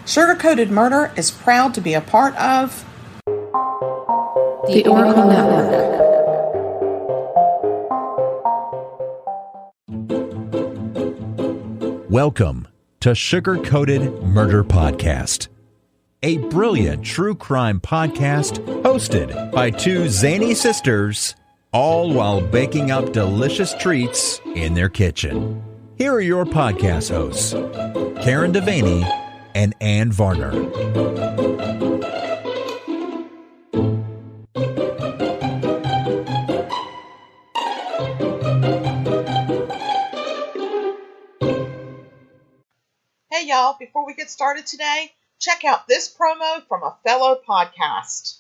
Sugar-Coated Murder is proud to be a part of the Oracle Network. Welcome to Sugar-Coated Murder Podcast, a brilliant true crime podcast hosted by two zany sisters, all while baking up delicious treats in their kitchen. Here are your podcast hosts, Karen Devaney and Ann Varner. Hey y'all, before we get started today, check out this promo from a fellow podcast.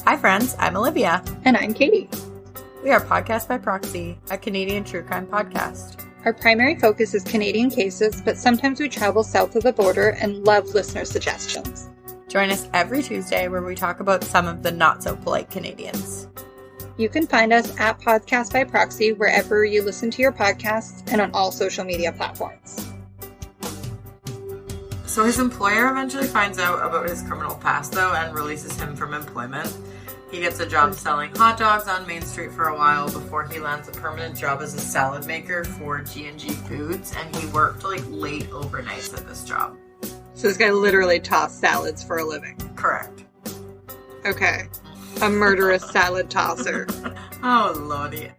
Hi friends, I'm Olivia. And I'm Katie. We are Podcast by Proxy, a Canadian true crime podcast. Our primary focus is Canadian cases, but sometimes we travel south of the border and love listener suggestions. Join us every Tuesday where we talk about some of the not-so-polite Canadians. You can find us at Podcast by Proxy wherever you listen to your podcasts and on all social media platforms. So his employer eventually finds out about his criminal past, though, and releases him from employment. He gets a job selling hot dogs on Main Street for a while before he lands a permanent job as a salad maker for G&G Foods, and he worked late overnights at this job. So this guy literally tossed salads for a living. Correct. Okay. A murderous salad tosser. Oh, lordy.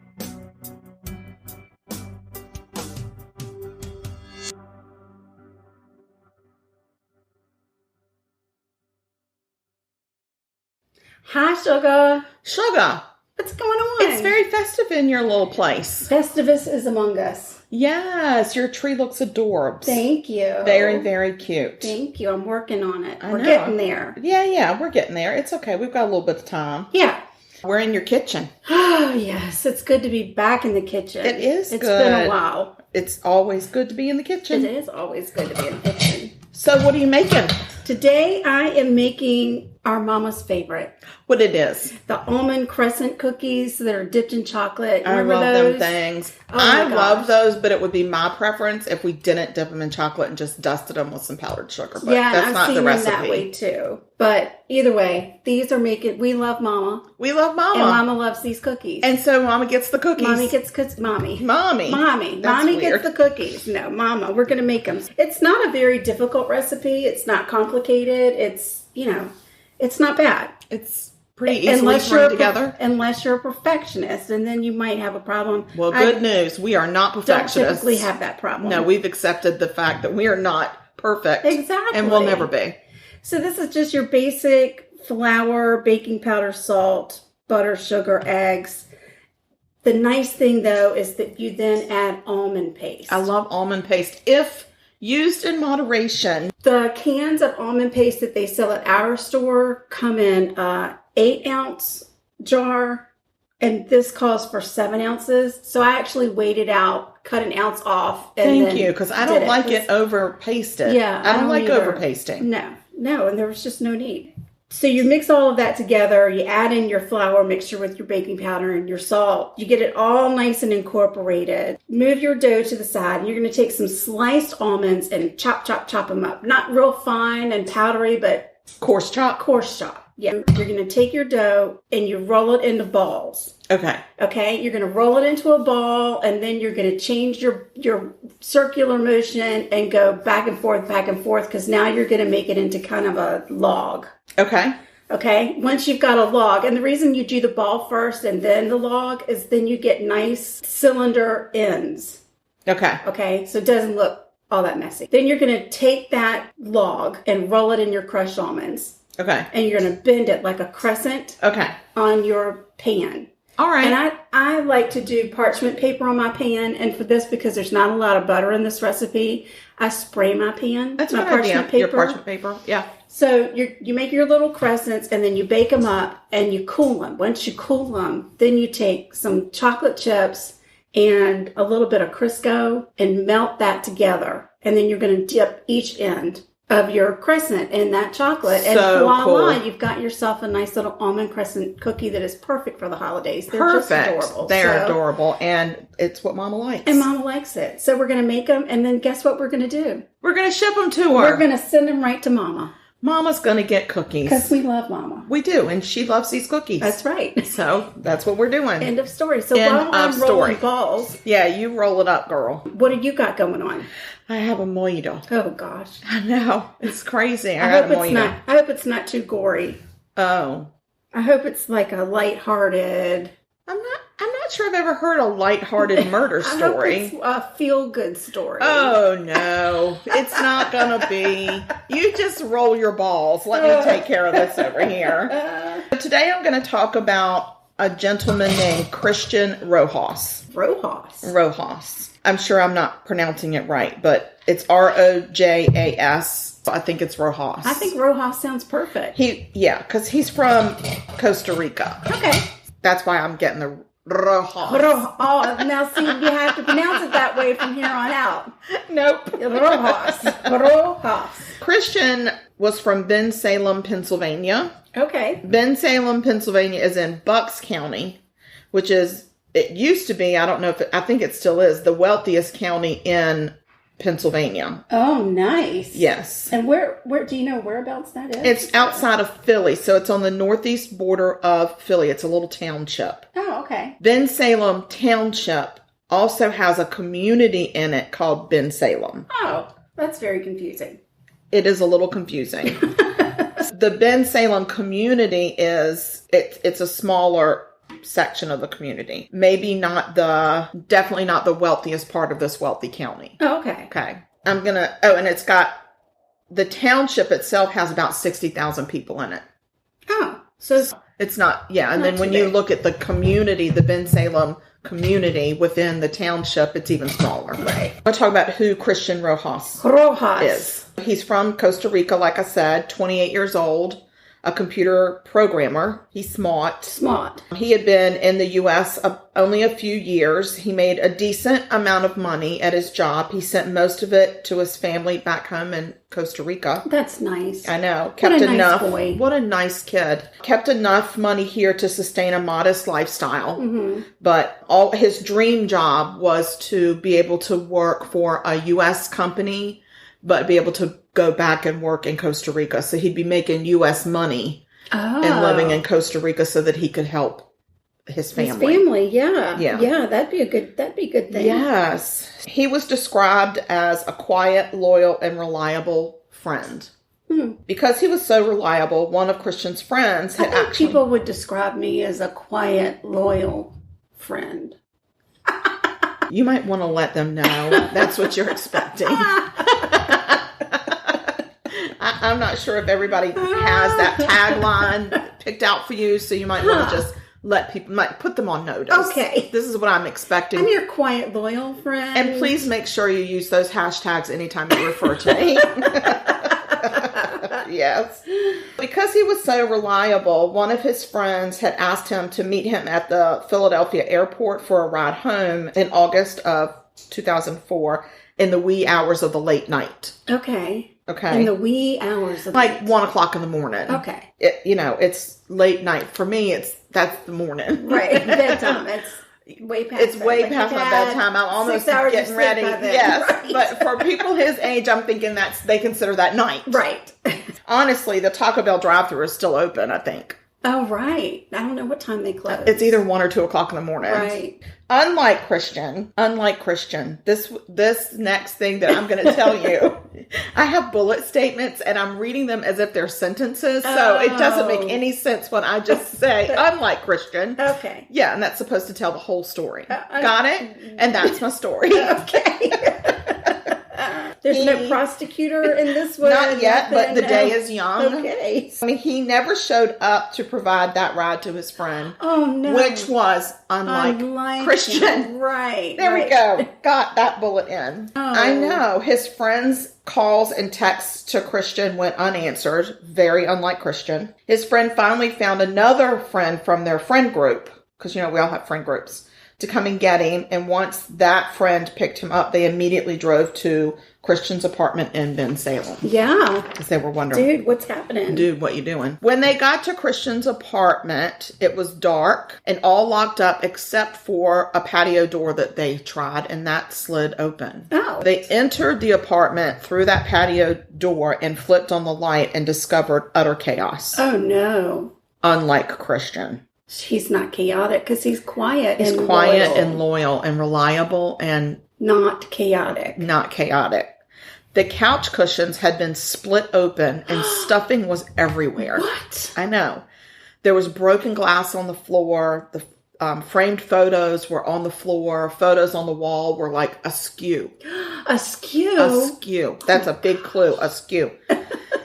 Hi, Sugar. Sugar, What's going on? it's very festive in your little place. Festivus is among us. Yes, your tree looks adorable. Thank you. Very, very cute. Thank you. I'm working on it. I We're know. getting there. Yeah, we're getting there. It's okay. We've got a little bit of time. Yeah. We're in your kitchen. Oh, yes. It's good to be back in the kitchen. It is It's good. been a while. It's always good to be in the kitchen. It is always good to be in the kitchen. So what are you making? Today, I am making our mama's favorite. What it is? The Almond Crescent Cookies that are dipped in chocolate. I Remember love those? them things. Oh my I gosh. love those, but it would be my preference if we didn't dip them in chocolate and just dusted them with some powdered sugar. But Yeah, that's and not I've the seen them recipe. that way too. But either way, these are making. We love Mama, We love Mama. and Mama loves these cookies. And so Mama gets the cookies. Mommy gets cookies. Mommy. Mommy. Mommy That's gets weird. the cookies. No, Mama, we're going to make them. It's not a very difficult recipe. It's not complicated. It's, it's not bad. It's pretty easily thrown together. Unless you're a perfectionist, and then you might have a problem. Well, good news. We are not Don't perfectionists. typically have that problem. No, we've accepted the fact that we are not perfect. Exactly. And we'll never be. So this is just your basic flour, baking powder, salt, butter, sugar, eggs. The nice thing, though, is that you then add almond paste. I love almond paste if used in moderation. The cans of almond paste that they sell at our store come in 8-ounce jar, and this calls for 7 ounces. So I actually weighed it out, cut an ounce off. And Thank you, because I don't like it over pasted. Yeah, I don't like either. over pasting. No, and there was just no need. So you mix all of that together. You add in your flour mixture with your baking powder and your salt. You get it all nice and incorporated. Move your dough to the side. And you're going to take some sliced almonds and chop them up. Not real fine and powdery, but Coarse chop. coarse chop. Yeah. You're going to take your dough and you roll it into balls. Okay. Okay, you're going to roll it into a ball, and then you're going to change your circular motion and go back and forth, because now you're going to make it into kind of a log. Okay. Okay, once you've got a log, and the reason you do the ball first and then the log is then you get nice cylinder ends. Okay. Okay, so it doesn't look all that messy. Then you're going to take that log and roll it in your crushed almonds. Okay. And you're going to bend it like a crescent Okay. on your pan. All right. And I like to do parchment paper on my pan, and for this, because there's not a lot of butter in this recipe, I spray my pan. That's my a good idea. parchment Your paper. parchment paper. Yeah. So you make your little crescents, and then you bake them up, and you cool them. Once you cool them, then you take some chocolate chips and a little bit of Crisco and melt that together. And then you're going to dip each end of your crescent in that chocolate. And So voila, cool. you've got yourself a nice little almond crescent cookie that is perfect for the holidays. They're Perfect. just adorable. They're adorable. And it's what Mama likes. And Mama likes it. So we're going to make them. And then guess what we're going to do? We're going to ship them to her. We're going to send them right to Mama. Mama's going to get cookies. Because we love Mama. We do. And she loves these cookies. That's right. So that's what we're doing. End of story. So End while I'm of rolling story. balls, Yeah, you roll it up, girl. what do you got going on? I have a mojito. Oh gosh. I know. It's crazy. I hope it's not too gory. Oh. I hope it's like a lighthearted. I'm not sure I've ever heard a lighthearted murder I hope story. it's a feel-good story. Oh no, it's not gonna be. You just roll your balls. Let me take care of this over here. Today I'm going to talk about a gentleman named Christian Rojas. Rojas. I'm sure I'm not pronouncing it right, but it's Rojas. I think it's Rojas. I think Rojas sounds perfect. Because he's from Costa Rica. Okay. That's why I'm getting the Rojas. Oh, now see, you have to pronounce it that way from here on out. Nope. Rojas. Christian was from Bensalem, Pennsylvania. Okay. Bensalem, Pennsylvania is in Bucks County, which is, it used to be, I think it still is, the wealthiest county in Pennsylvania. Oh, nice. Yes. And where do you know whereabouts that is? It's outside of Philly, so it's on the northeast border of Philly. It's a little township. Oh, okay. Bensalem Township also has a community in it called Bensalem. Oh, that's very confusing. It is a little confusing. The Bensalem community it's a smaller section of the community. Definitely not the wealthiest part of this wealthy county. Oh, okay. Okay. And it's got, the township itself has about 60,000 people in it. Oh, so It's not, yeah. And Not then when too you big. look at the community, the Bensalem community within the township, it's even smaller. Right. I'll talk about who Christian Rojas is. He's from Costa Rica, like I said, 28 years old, a computer programmer. He's smart. He had been in the U.S. Only a few years. He made a decent amount of money at his job. He sent most of it to his family back home in Costa Rica. That's nice. I know. What a nice boy. What a nice kid. Kept enough money here to sustain a modest lifestyle. Mm-hmm. But his dream job was to be able to work for a U.S. company, but be able to go back and work in Costa Rica. So he'd be making U.S. money and living in Costa Rica so that he could help his family. Yeah. Yeah. Yeah, that'd be a good thing. Yes. He was described as a quiet, loyal, and reliable friend. Because he was so reliable, one of Christian's friends had People would describe me as a quiet, loyal friend. You might want to let them know that's what you're expecting. I'm not sure if everybody has that tagline picked out for you, so you might want to just let people, might put them on notice. Okay. This is what I'm expecting. I'm your quiet, loyal friend. And please make sure you use those hashtags anytime you refer to me. Yes. Because he was so reliable, one of his friends had asked him to meet him at the Philadelphia airport for a ride home in August of 2004 in the wee hours of the late night. Okay. Okay. In the wee hours of like 1 o'clock in the morning. Okay. It's late night. For me, that's the morning. Right. Bedtime. It's way past. It's way past my bedtime. I'm almost 6 hours getting of sleep ready. by then. Yes. Right. But for people his age, I'm thinking they consider that night. Right. Honestly, the Taco Bell drive-thru is still open, I think. Oh, right. I don't know what time they close. It's either 1 or 2 o'clock in the morning. Right. Unlike Christian, this next thing that I'm going to tell you, I have bullet statements and I'm reading them as if they're sentences. So it doesn't make any sense when I just say, unlike Christian. Okay. Yeah, and that's supposed to tell the whole story. Got it? And that's my story. Okay. There's no prosecutor in this one? Not yet, but the day is young. Okay. I mean, he never showed up to provide that ride to his friend. Oh, no. Which was unlike Christian. Him. Right. There we go. Got that bullet in. Oh. I know. His friends' calls and texts to Christian went unanswered. Very unlike Christian. His friend finally found another friend from their friend group. Because, we all have friend groups. to come and get him. And once that friend picked him up, they immediately drove to Christian's apartment in Bensalem. Yeah. Because they were wondering, dude, what's happening? Dude, what you doing? When they got to Christian's apartment, it was dark and all locked up except for a patio door that they tried, and that slid open. Oh. They entered the apartment through that patio door and flipped on the light and discovered utter chaos. Oh, no. Unlike Christian. He's not chaotic because he's quiet He's and quiet loyal. and loyal and reliable and not chaotic. Not chaotic. The couch cushions had been split open and stuffing was everywhere. What? I know. There was broken glass on the floor. The framed photos were on the floor. Photos on the wall were like askew. Askew? Askew. That's a big clue. Askew.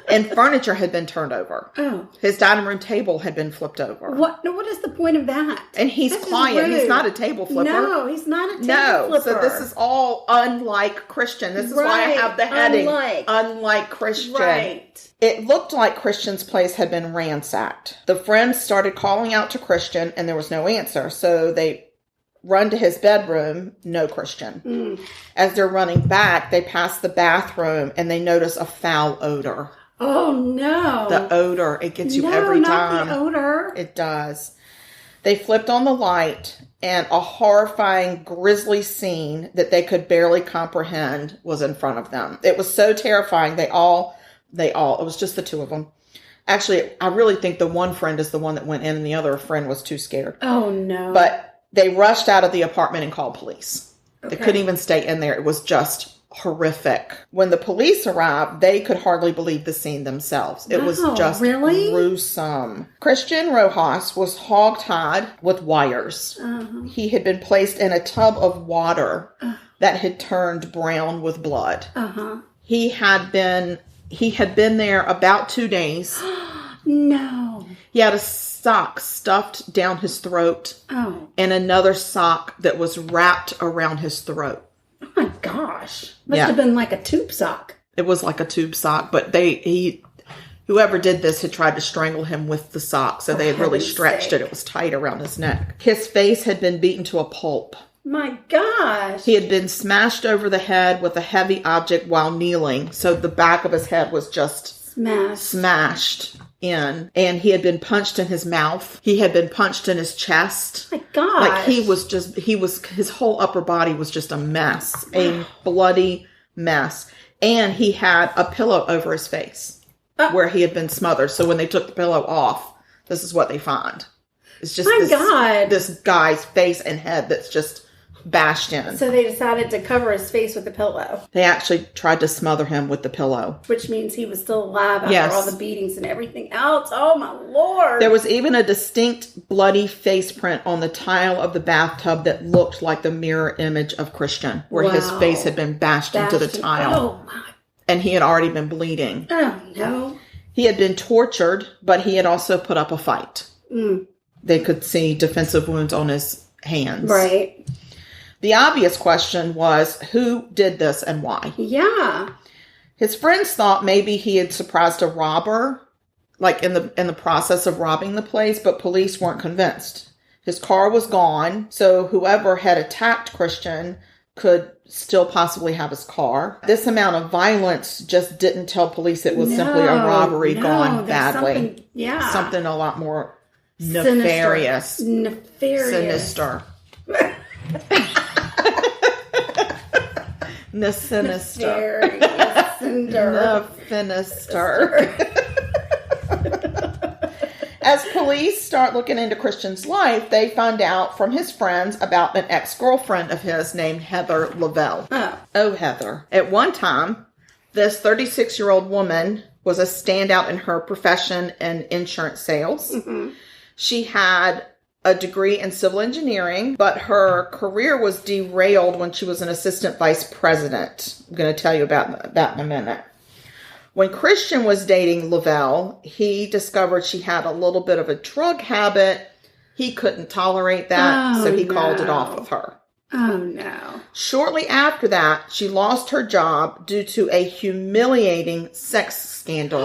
And furniture had been turned over. Oh. His dining room table had been flipped over. What? No, what is the point of that? And he's That's quiet. rude. He's not a table flipper. No, he's not a table flipper. So this is all unlike Christian. This is why I have the heading. Unlike Christian. Right. It looked like Christian's place had been ransacked. The friends started calling out to Christian and there was no answer. So they run to his bedroom, no Christian. As they're running back, they pass the bathroom and they notice a foul odor. Oh, no. The odor. It gets you every time. No, not the odor. It does. They flipped on the light and a horrifying, grisly scene that they could barely comprehend was in front of them. It was so terrifying. It was just the two of them. Actually, I really think the one friend is the one that went in and the other friend was too scared. Oh, no. But they rushed out of the apartment and called police. Okay. They couldn't even stay in there. It was just horrific. When the police arrived, they could hardly believe the scene themselves. It was just really gruesome. Christian Rojas was hogtied with wires. He had been placed in a tub of water that had turned brown with blood. He had been there about 2 days. No. He had a sock stuffed down his throat and another sock that was wrapped around his throat. Oh my gosh. Must have been like a tube sock. It was like a tube sock, but whoever did this had tried to strangle him with the sock, so they had really stretched it. It was tight around his neck. His face had been beaten to a pulp. My gosh. He had been smashed over the head with a heavy object while kneeling, so the back of his head was just smashed in. And he had been punched in his mouth. He had been punched in his chest. My God. Like his whole upper body was just a mess. A bloody mess. And he had a pillow over his face where he had been smothered. So when they took the pillow off, this is what they find. It's just this guy's face and head that's just bashed in. So they decided to cover his face with a pillow. They actually tried to smother him with the pillow. Which means he was still alive after all the beatings and everything else. Oh, my Lord. There was even a distinct bloody face print on the tile of the bathtub that looked like the mirror image of Christian, where his face had been bashed into the tile. Oh, my. And he had already been bleeding. Oh, no. He had been tortured, but he had also put up a fight. They could see defensive wounds on his hands. Right. The obvious question was, who did this and why? Yeah. His friends thought maybe he had surprised a robber, like in the process of robbing the place, but police weren't convinced. His car was gone, so whoever had attacked Christian could still possibly have his car. This amount of violence just didn't tell police it was simply a robbery gone badly. Something a lot more nefarious. Sinister. The sinister. The sinister. As police start looking into Christian's life, they find out from his friends about an ex-girlfriend of his named Heather Lavelle. Oh, Heather. At one time, this 36-year-old woman was a standout in her profession in insurance sales. She had a degree in civil engineering, but her career was derailed when she was an assistant vice president. I'm going to tell you about that in a minute. When Christian was dating Lavelle, he discovered she had a little bit of a drug habit. He couldn't tolerate that, so he called it off with her. Oh, no. Shortly after that, she lost her job due to a humiliating sex scandal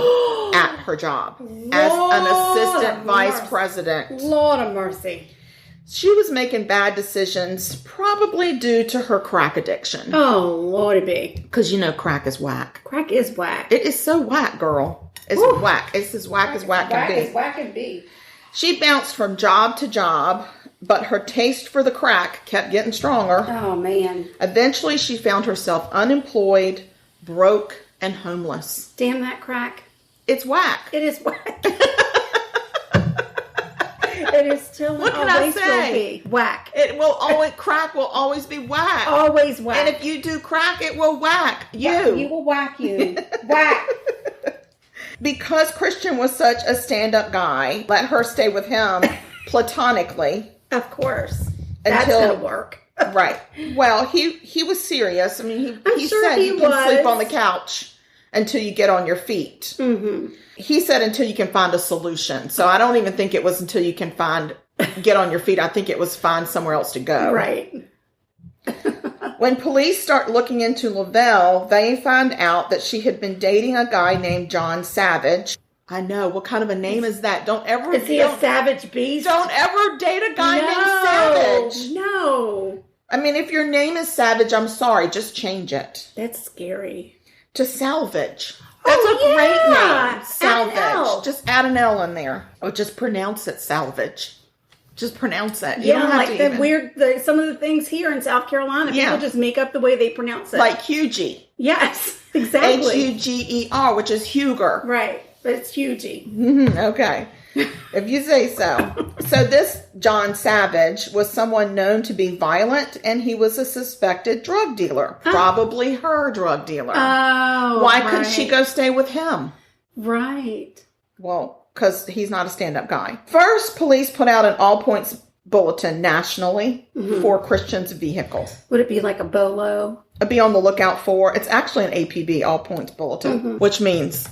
at her job as an assistant vice president. Lord of mercy. She was making bad decisions, probably due to her crack addiction. Oh, Lordy be. Because you know crack is whack. Crack is whack. It is so whack, girl. It's whack. It's as whack as whack can be. Whack as whack can be. She bounced from job to job, but her taste for the crack kept getting stronger. Oh, man. Eventually, she found herself unemployed, broke, and homeless. Damn that crack. It's whack. It is whack. It is still What can I say? Will be whack. Crack will always be whack. Always whack. And if you do crack, it will whack you. You will whack you. Whack. Because Christian was such a stand-up guy, let her stay with him platonically. Of course. That's going to work. Right. Well, he was serious. I mean, he sure said he you can was. sleep on the couch until you get on your feet. Mm-hmm. He said until you can find a solution. So I don't even think it was until you can get on your feet. I think it was find somewhere else to go. Right. When police start looking into Lavelle, they find out that she had been dating a guy named John Savage. I know. What kind of a name is that? Is he a savage beast? Don't ever date a guy named Savage. No. I mean, if your name is Savage, I'm sorry. Just change it. That's scary. To Salvage. That's a great name. Salvage. Add an L. Just add an L in there. Or just pronounce it Salvage. Just pronounce it. You Yeah, don't have like to some of the things here in South Carolina, people just make up the way they pronounce it. Like Hugie. Yes, exactly. Huger, which is Huger. Right, but it's Hugie. Okay. If you say so. So this John Savage was someone known to be violent, and he was a suspected drug dealer. Probably her drug dealer. Oh, Why couldn't she go stay with him? Right. Well, because he's not a stand-up guy. First, police put out an all-points bulletin nationally for Christian's vehicle. Would it be like a bolo? Be on the lookout for. It's actually an APB, all-points bulletin, which means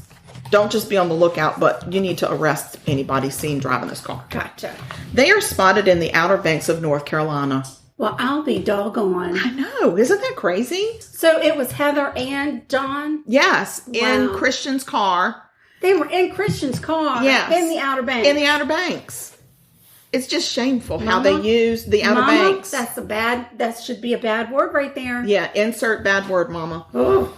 don't just be on the lookout, but you need to arrest anybody seen driving this car. Gotcha. They are spotted in the Outer Banks of North Carolina. Well, I'll be doggone. I know. Isn't that crazy? So it was Heather and John? Yes, in Christian's car. They were in Christian's car. Yes. In the Outer Banks. In the Outer Banks. It's just shameful how they use the Outer Banks. That should be a bad word right there. Yeah, insert bad word, Mama. Oh.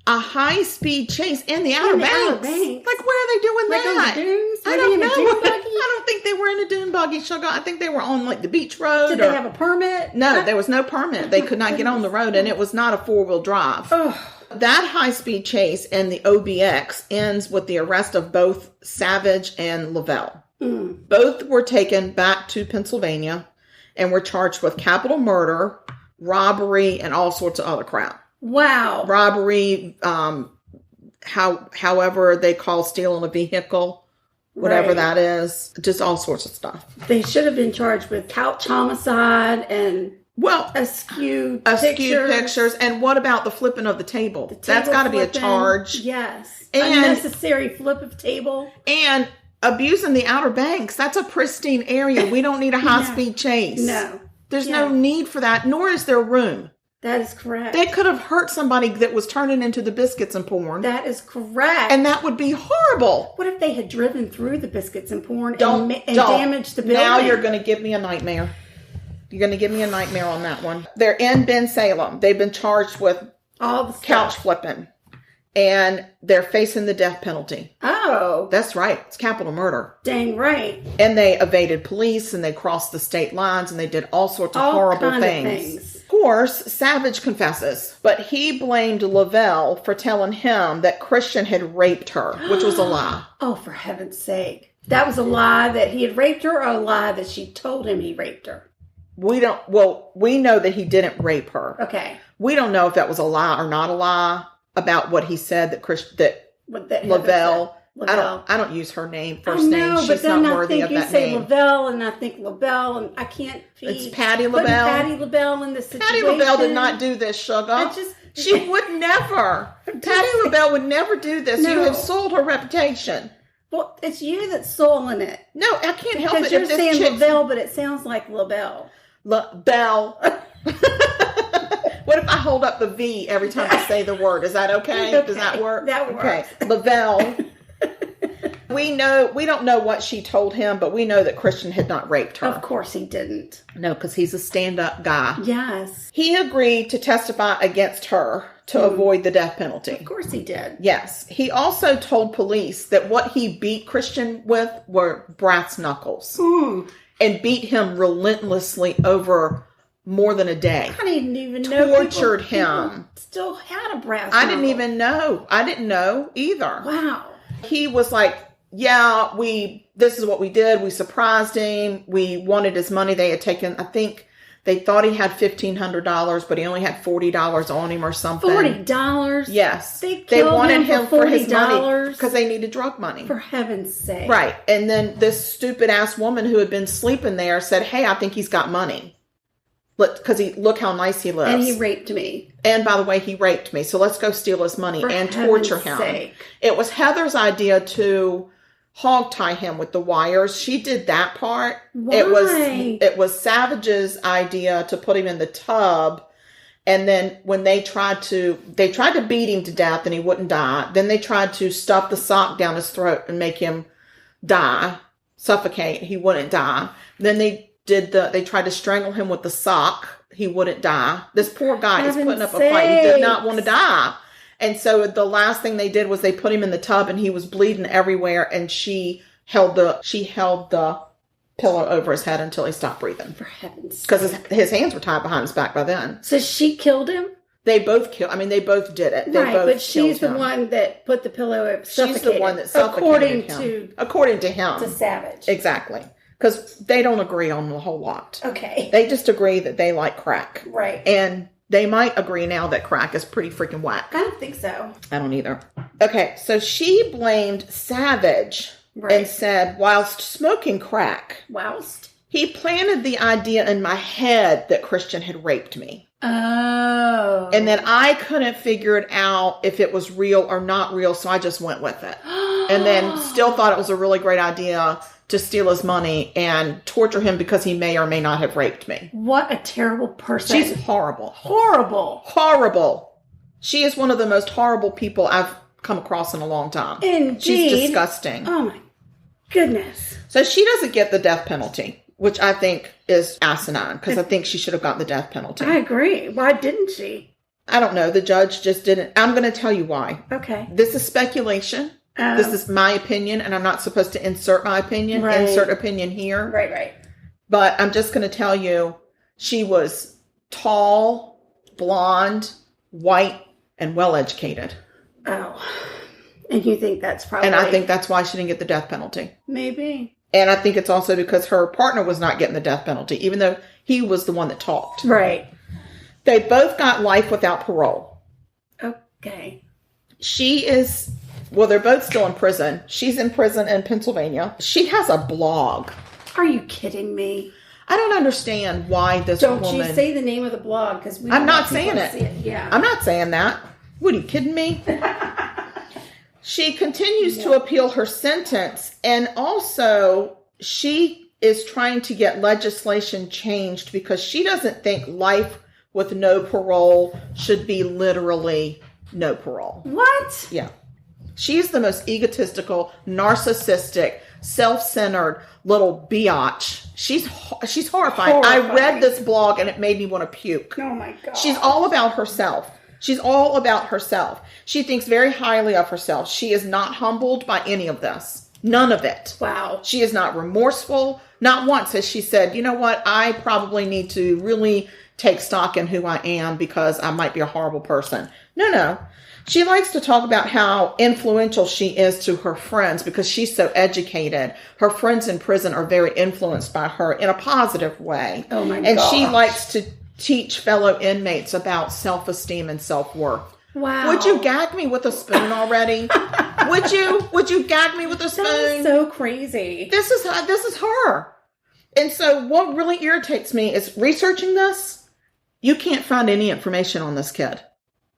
A high-speed chase in the Outer Banks. Like, where are they doing that? On the dunes? I don't know. I don't think they were in a dune buggy, sugar. I think they were on, like, the beach road. Did they have a permit? No, there was no permit. They could not get on the road, and it was not a four-wheel drive. Oh. That high-speed chase in the OBX ends with the arrest of both Savage and Lavelle. Both were taken back to Pennsylvania and were charged with capital murder, robbery, and all sorts of other crap. Wow. Robbery, however they call stealing a vehicle, whatever that is, just all sorts of stuff. They should have been charged with couch homicide and skewed pictures. And what about the flipping of the table? That's got to be a charge. Yes. And unnecessary flip of table. And abusing the Outer Banks. That's a pristine area. We don't need a high-speed chase. No. There's no need for that, nor is there room. That is correct. They could have hurt somebody that was turning into the biscuits and porn. That is correct. And that would be horrible. What if they had driven through the biscuits and porn and damaged the building? Now you're going to give me a nightmare. You're going to give me a nightmare on that one. They're in Bensalem. They've been charged with all the couch flipping. And they're facing the death penalty. Oh. That's right. It's capital murder. Dang right. And they evaded police and they crossed the state lines and they did all sorts of horrible things. Of course, Savage confesses, but he blamed Lavelle for telling him that Christian had raped her, which was a lie. Oh, for heaven's sake. That was a lie that he had raped her, or a lie that she told him he raped her? We know that he didn't rape her. Okay. We don't know if that was a lie or not a lie about what he said that Lavelle. I don't use her name first name. She's not worthy of that name. Lavelle, and I think LaBelle, and I can't. It's Patty LaBelle. Patty LaBelle in this situation. Patty LaBelle did not do this, sugar. She would never. Patty LaBelle would never do this. No. You have soiled her reputation. Well, it's you that's soiling it. No, I can't help it. Because you're saying LaBelle, but it sounds like LaBelle. LaBelle. What if I hold up the V every time I say the word? Is that okay? Does that work? That works. Okay. Lavelle. We don't know what she told him, but we know that Christian had not raped her. Of course he didn't. No, because he's a stand-up guy. Yes. He agreed to testify against her to avoid the death penalty. Of course he did. Yes. He also told police that what he beat Christian with were brass knuckles. And beat him relentlessly over more than a day. I didn't even know. Tortured him. Still had a brass I didn't even know. I didn't know either. Wow. He was like, yeah, this is what we did. We surprised him. We wanted his money. They had taken, I think they thought he had $1,500, but he only had $40 on him or something. $40? Yes. They wanted him for his $40? money because they needed drug money. For heaven's sake. Right. And then this stupid ass woman who had been sleeping there said, hey, I think he's got money. Because look how nice he lives. And he raped me. And by the way, he raped me. So let's go steal his money and torture him. Sake. It was Heather's idea to hog tie him with the wires. She did that part. Why? It was Savage's idea to put him in the tub. And then when they tried to beat him to death and he wouldn't die. Then they tried to stuff the sock down his throat and make him die, suffocate. He wouldn't die. Then they tried to strangle him with the sock. He wouldn't die. This poor guy is putting up a fight. He did not want to die. And so the last thing they did was they put him in the tub and he was bleeding everywhere. And she held the pillow over his head until he stopped breathing. For heaven's sake. Because his hands were tied behind his back by then. So she killed him? They both they both did it. They right, both but she's the him. one that put the pillow over. She's the one that suffocated According to him. To Savage. Exactly. Because they don't agree on a whole lot. Okay. They just agree that they like crack. Right. And they might agree now that crack is pretty freaking whack. I don't think so. I don't either. Okay, so she blamed Savage and said, whilst smoking crack, he planted the idea in my head that Christian had raped me. Oh. And then I couldn't figure it out if it was real or not real, so I just went with it. And then still thought it was a really great idea to steal his money and torture him because he may or may not have raped me. What a terrible person. She's horrible. Horrible. Horrible. She is one of the most horrible people I've come across in a long time. Indeed. She's disgusting. Oh my goodness. So she doesn't get the death penalty, which I think is asinine because I think she should have gotten the death penalty. I agree. Why didn't she? I don't know. The judge just didn't. I'm going to tell you why. Okay. This is speculation. This is my opinion, and I'm not supposed to insert my opinion. Right. Insert opinion here. Right. But I'm just going to tell you, she was tall, blonde, white, and well-educated. Oh. And you think that's probably... And I think that's why she didn't get the death penalty. Maybe. And I think it's also because her partner was not getting the death penalty, even though he was the one that talked. Right. They both got life without parole. Okay. They're both still in prison. She's in prison in Pennsylvania. She has a blog. Are you kidding me? I don't understand why this woman... Don't you say the name of the blog, because I'm not saying it. Yeah. I'm not saying that. What, are you kidding me? She continues to appeal her sentence, and also she is trying to get legislation changed because she doesn't think life with no parole should be literally no parole. What? Yeah. She's the most egotistical, narcissistic, self-centered little biatch. She's horrifying. I read this blog and it made me want to puke. Oh my God. She's all about herself. She's all about herself. She thinks very highly of herself. She is not humbled by any of this. None of it. Wow. She is not remorseful. Not once has she said, you know what, I probably need to really take stock in who I am because I might be a horrible person. No. She likes to talk about how influential she is to her friends because she's so educated. Her friends in prison are very influenced by her in a positive way. Oh my God. And she likes to teach fellow inmates about self-esteem and self-worth. Wow. Would you gag me with a spoon already? Would you gag me with a spoon? That is so crazy. This is her. And so what really irritates me is researching this. You can't find any information on this kid.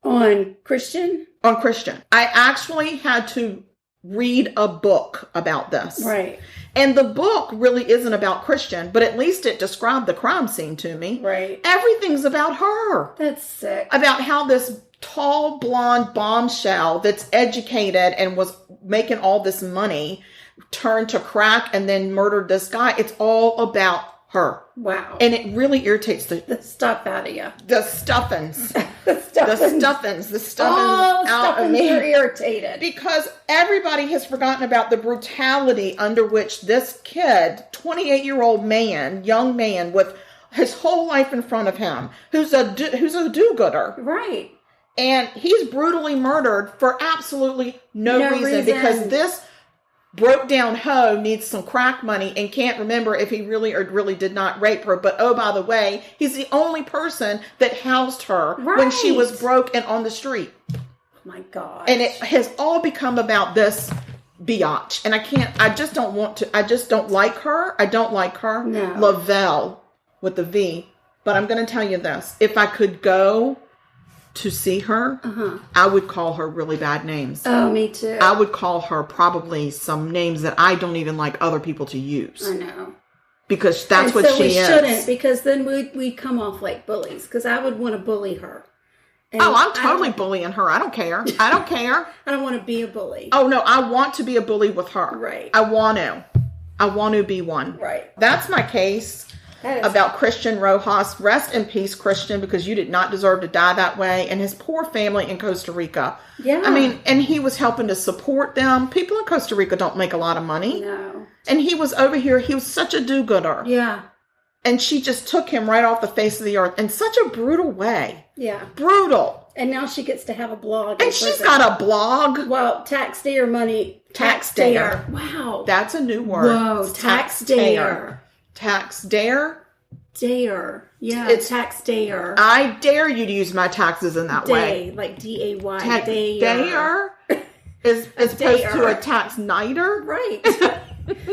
On Christian? On Christian. I actually had to read a book about this. Right. And the book really isn't about Christian, but at least it described the crime scene to me. Right. Everything's about her. That's sick. About how this tall, blonde bombshell that's educated and was making all this money turned to crack and then murdered this guy. It's all about her. Wow. And it really irritates the stuff out of you. The stuffins. The stuffins all out of me. Are irritated. Because everybody has forgotten about the brutality under which this kid, 28-year-old man, young man with his whole life in front of him, who's a do-gooder. Right. And he's brutally murdered for absolutely no reason. Because this broke down hoe needs some crack money and can't remember if he really or really did not rape her. But oh, by the way, he's the only person that housed her when she was broke and on the street. Oh my God. And it has all become about this biatch. And I just don't like her. I don't like her. No. Lavelle with the V. But I'm going to tell you this. If I could go to see her, I would call her really bad names. Oh, me too. I would call her probably some names that I don't even like other people to use. I know. Because that's what she is. So we shouldn't, because then we'd come off like bullies, because I would want to bully her. And I'm totally bullying her. I don't care. I don't care. I don't want to be a bully. Oh, no, I want to be a bully with her. Right. I want to be one. Right. That's my case about Christian Rojas. Rest in peace, Christian, because you did not deserve to die that way. And his poor family in Costa Rica. Yeah. I mean, and he was helping to support them. People in Costa Rica don't make a lot of money. No. And he was over here. He was such a do-gooder. Yeah. And she just took him right off the face of the earth in such a brutal way. Yeah. Brutal. And now she gets to have a blog. And she's got a blog. Well, tax dare money. Tax dare. Wow. That's a new word. Whoa. It's tax dare. Tax dare? Dare. Yeah. It's tax dare. I dare you to use my taxes in that way. Like D-A-Y. Tax dare is opposed to a tax nighter. Right.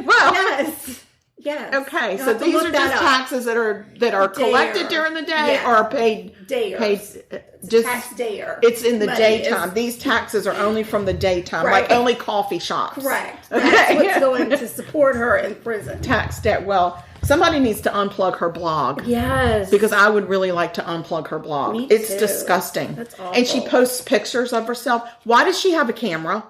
Well. Yes. Yes. Okay, so these are just taxes that are collected during the day or are paid. Just tax dare. It's in the daytime. These taxes are only from the daytime, like only coffee shops. Correct. Okay. That's what's going to support her in prison. Tax debt. Well, somebody needs to unplug her blog. Yes. Because I would really like to unplug her blog. Me It's too. Disgusting. That's awful. And she posts pictures of herself. Why does she have a camera?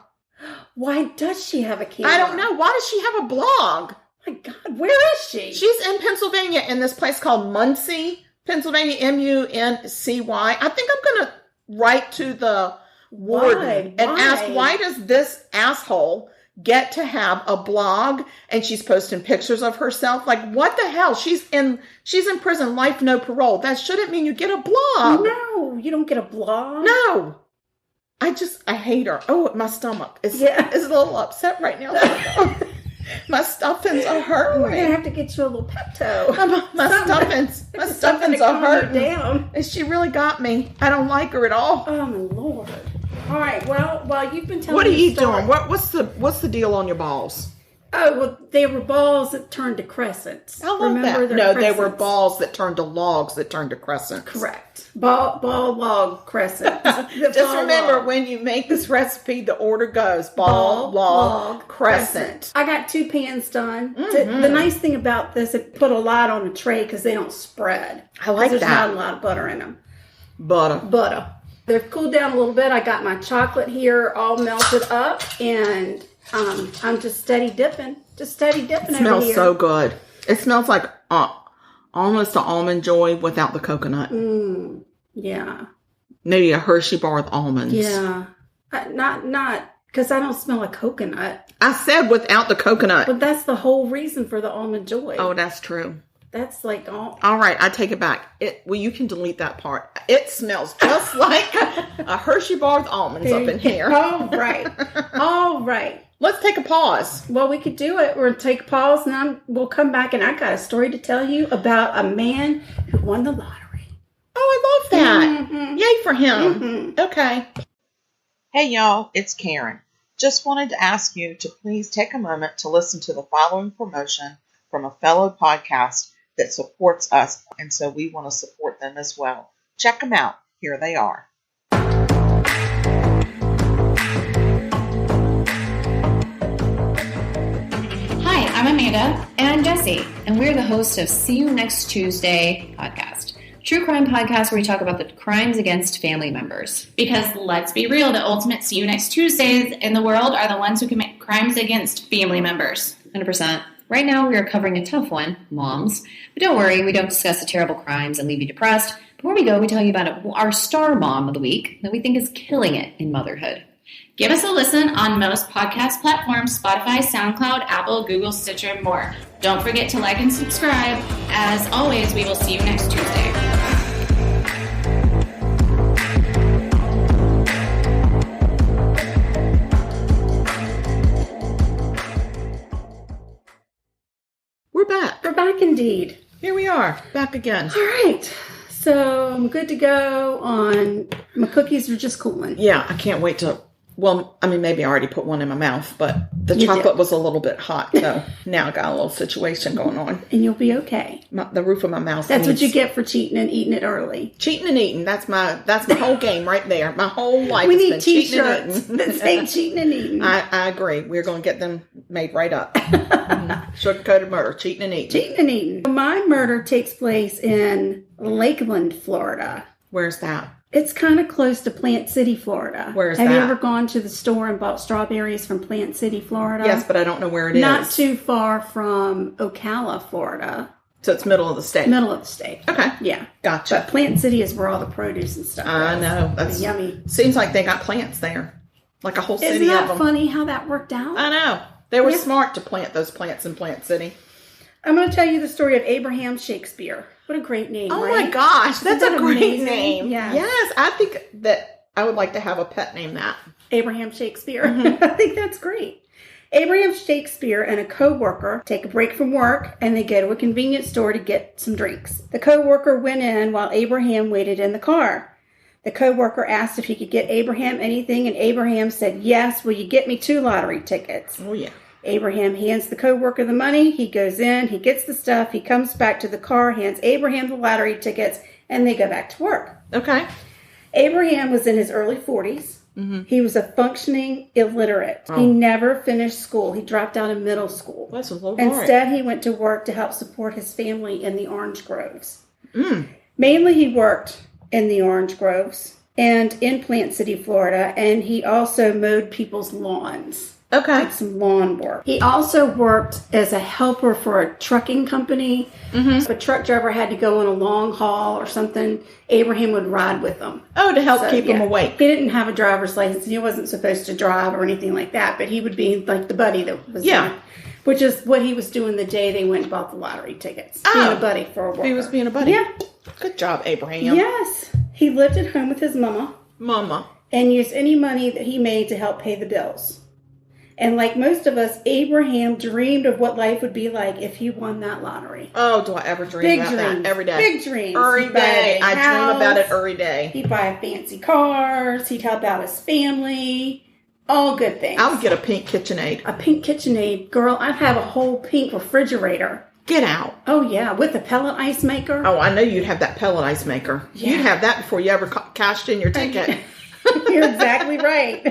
Why does she have a camera? I don't know. Why does she have a blog? My God, where is she? She's in Pennsylvania in this place called Muncie, Pennsylvania, M-U-N-C-Y. I think I'm going to write to the warden and ask, why does this asshole get to have a blog and she's posting pictures of herself? Like, what the hell? She's in prison, life, no parole. That shouldn't mean you get a blog. No, you don't get a blog. No. I hate her. Oh, my stomach is a little upset right now. My stuffings are hurting. We're going to have to get you a little Pepto. My stuffings are hurting. Down. And she really got me. I don't like her at all. Oh, my Lord. All right, well, while you've been telling me what are you doing? What's the deal on your balls? Oh, well, they were balls that turned to crescents. I love that. No, they were balls that turned to logs that turned to crescents. Correct. Ball, log, crescent. Just remember, when you make this recipe, the order goes ball, log, crescent. I got 2 pans done. The nice thing about this, it put a lot on a tray because they don't spread. I like there's that. There's not a lot of butter in them. Butter. They've cooled down a little bit. I got my chocolate here all melted up, and I'm just steady dipping. It smells so good. It smells like almost an Almond Joy without the coconut. Yeah. Maybe a Hershey bar with almonds. Yeah. Not because I don't smell a coconut. I said without the coconut. But that's the whole reason for the Almond Joy. Oh, that's true. That's like all. All right, I take it back. You can delete that part. It smells just like a Hershey bar with almonds up in here. All right. Let's take a pause. Well, we could do it. We're going to take a pause, and we'll come back, and I got a story to tell you about a man who won the lottery. Oh, I love that. Mm-hmm. Yay for him. Mm-hmm. Okay. Hey, y'all, it's Karen. Just wanted to ask you to please take a moment to listen to the following promotion from a fellow podcast that supports us, and so we want to support them as well. Check them out. Here they are. Hi, I'm Amanda. And I'm Jessie, and we're the hosts of See You Next Tuesday podcast. true crime podcast where we talk about the crimes against family members. Because let's be real, the ultimate see you next Tuesdays in the world are the ones who commit crimes against family members. 100%. Right now, we are covering a tough one, moms. But don't worry, we don't discuss the terrible crimes and leave you depressed. Before we go, we tell you about our star mom of the week that we think is killing it in motherhood. Give us a listen on most podcast platforms, Spotify, SoundCloud, Apple, Google, Stitcher, and more. Don't forget to like and subscribe. As always, we will see you next Tuesday. We're back. We're back indeed. Here we are, back again. All right. So I'm good to go on my cookies are just cooling. Yeah, I can't wait to... Well, I mean, maybe I already put one in my mouth, but the chocolate was a little bit hot, so now I got a little situation going on. And you'll be okay. The roof of my mouth. That's what you get for cheating and eating it early. Cheating and eating. That's my whole game right there. My whole life we has need been cheating and T-shirts eating. that say cheating and eating. I agree. We're going to get them made right up. Sugar-coated murder. Cheating and eating. Cheating and eating. My murder takes place in Lakeland, Florida. Where's that? It's kind of close to Plant City, Florida. Where's Have that? you ever gone to the store and bought strawberries from Plant City, Florida? Yes, but I don't know where it is. Not too far from Ocala, Florida. So it's middle of the state. Middle of the state. Okay. Yeah. Gotcha. But Plant City is where all the produce and stuff I is. know. That's yummy. Seems like they got plants there. Like a whole city Isn't that of them. funny how that worked out? I know. They were smart to plant those plants in Plant City. I'm going to tell you the story of Abraham Shakespeare. What a great name, Oh right? my gosh, that's Isn't a that great amazing? name. Yeah. Yes, I think that I would like to have a pet named that. Abraham Shakespeare. I think that's great. Abraham Shakespeare and a co-worker take a break from work and they go to a convenience store to get some drinks. The co-worker went in while Abraham waited in the car. The co-worker asked if he could get Abraham anything and Abraham said, yes, will you get me 2 lottery tickets? Oh, yeah. Abraham hands the co-worker the money. He goes in, he gets the stuff, he comes back to the car, hands Abraham the lottery tickets, and they go back to work. Okay. Abraham was in his early 40s. Mm-hmm. He was a functioning illiterate. Oh. He never finished school. He dropped out of middle school. That's a little Instead, he went to work to help support his family in the orange groves. Mainly, he worked in the orange groves and in Plant City, Florida, and he also mowed people's lawns. Okay. Did some lawn work. He also worked as a helper for a trucking company. Mm-hmm. If a truck driver had to go on a long haul or something, Abraham would ride with them. Oh, to help keep him awake. He didn't have a driver's license. He wasn't supposed to drive or anything like that, but he would be like the buddy that was there, which is what he was doing the day they went and bought the lottery tickets. Oh. Being a buddy for a worker. He was being a buddy. Yeah. Good job, Abraham. Yes. He lived at home with his Momma. And used any money that he made to help pay the bills. And like most of us, Abraham dreamed of what life would be like if he won that lottery. Oh, do I ever dream about that every day? Big dreams. Every day. I dream about it every day. He'd buy fancy cars. He'd help out his family. All good things. I would get a pink KitchenAid. A pink KitchenAid. Girl, I'd have a whole pink refrigerator. Get out. Oh, yeah. With a pellet ice maker. Oh, I know you'd have that pellet ice maker. Yeah. You'd have that before you ever cashed in your ticket. You're exactly right.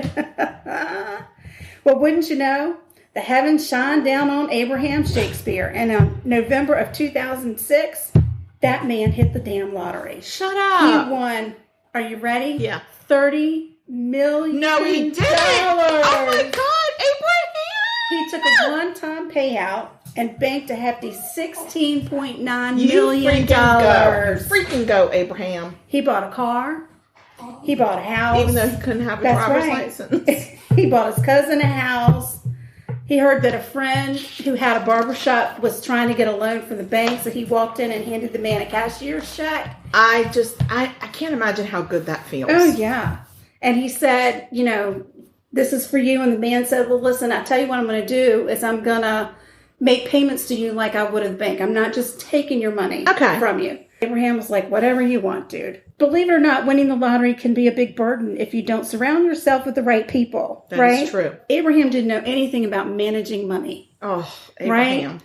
Well, wouldn't you know, the heavens shined down on Abraham Shakespeare. And in November of 2006, that man hit the damn lottery. Shut up. He won, are you ready? Yeah. $30 million. No, he didn't. Oh, my God, Abraham. He took a one-time payout and banked a hefty $16.9 million. Freaking go, Abraham. He bought a car. He bought a house. Even though he couldn't have a driver's license. He bought his cousin a house. He heard that a friend who had a barbershop was trying to get a loan from the bank, so he walked in and handed the man a cashier's check. I can't imagine how good that feels. Oh, yeah. And he said, you know, this is for you. And the man said, well, listen, I tell you what I'm going to do is I'm going to make payments to you like I would at the bank. I'm not just taking your money from you. Abraham was like, whatever you want, dude. Believe it or not, winning the lottery can be a big burden if you don't surround yourself with the right people. That is true. Abraham didn't know anything about managing money. Oh, Abraham. Right?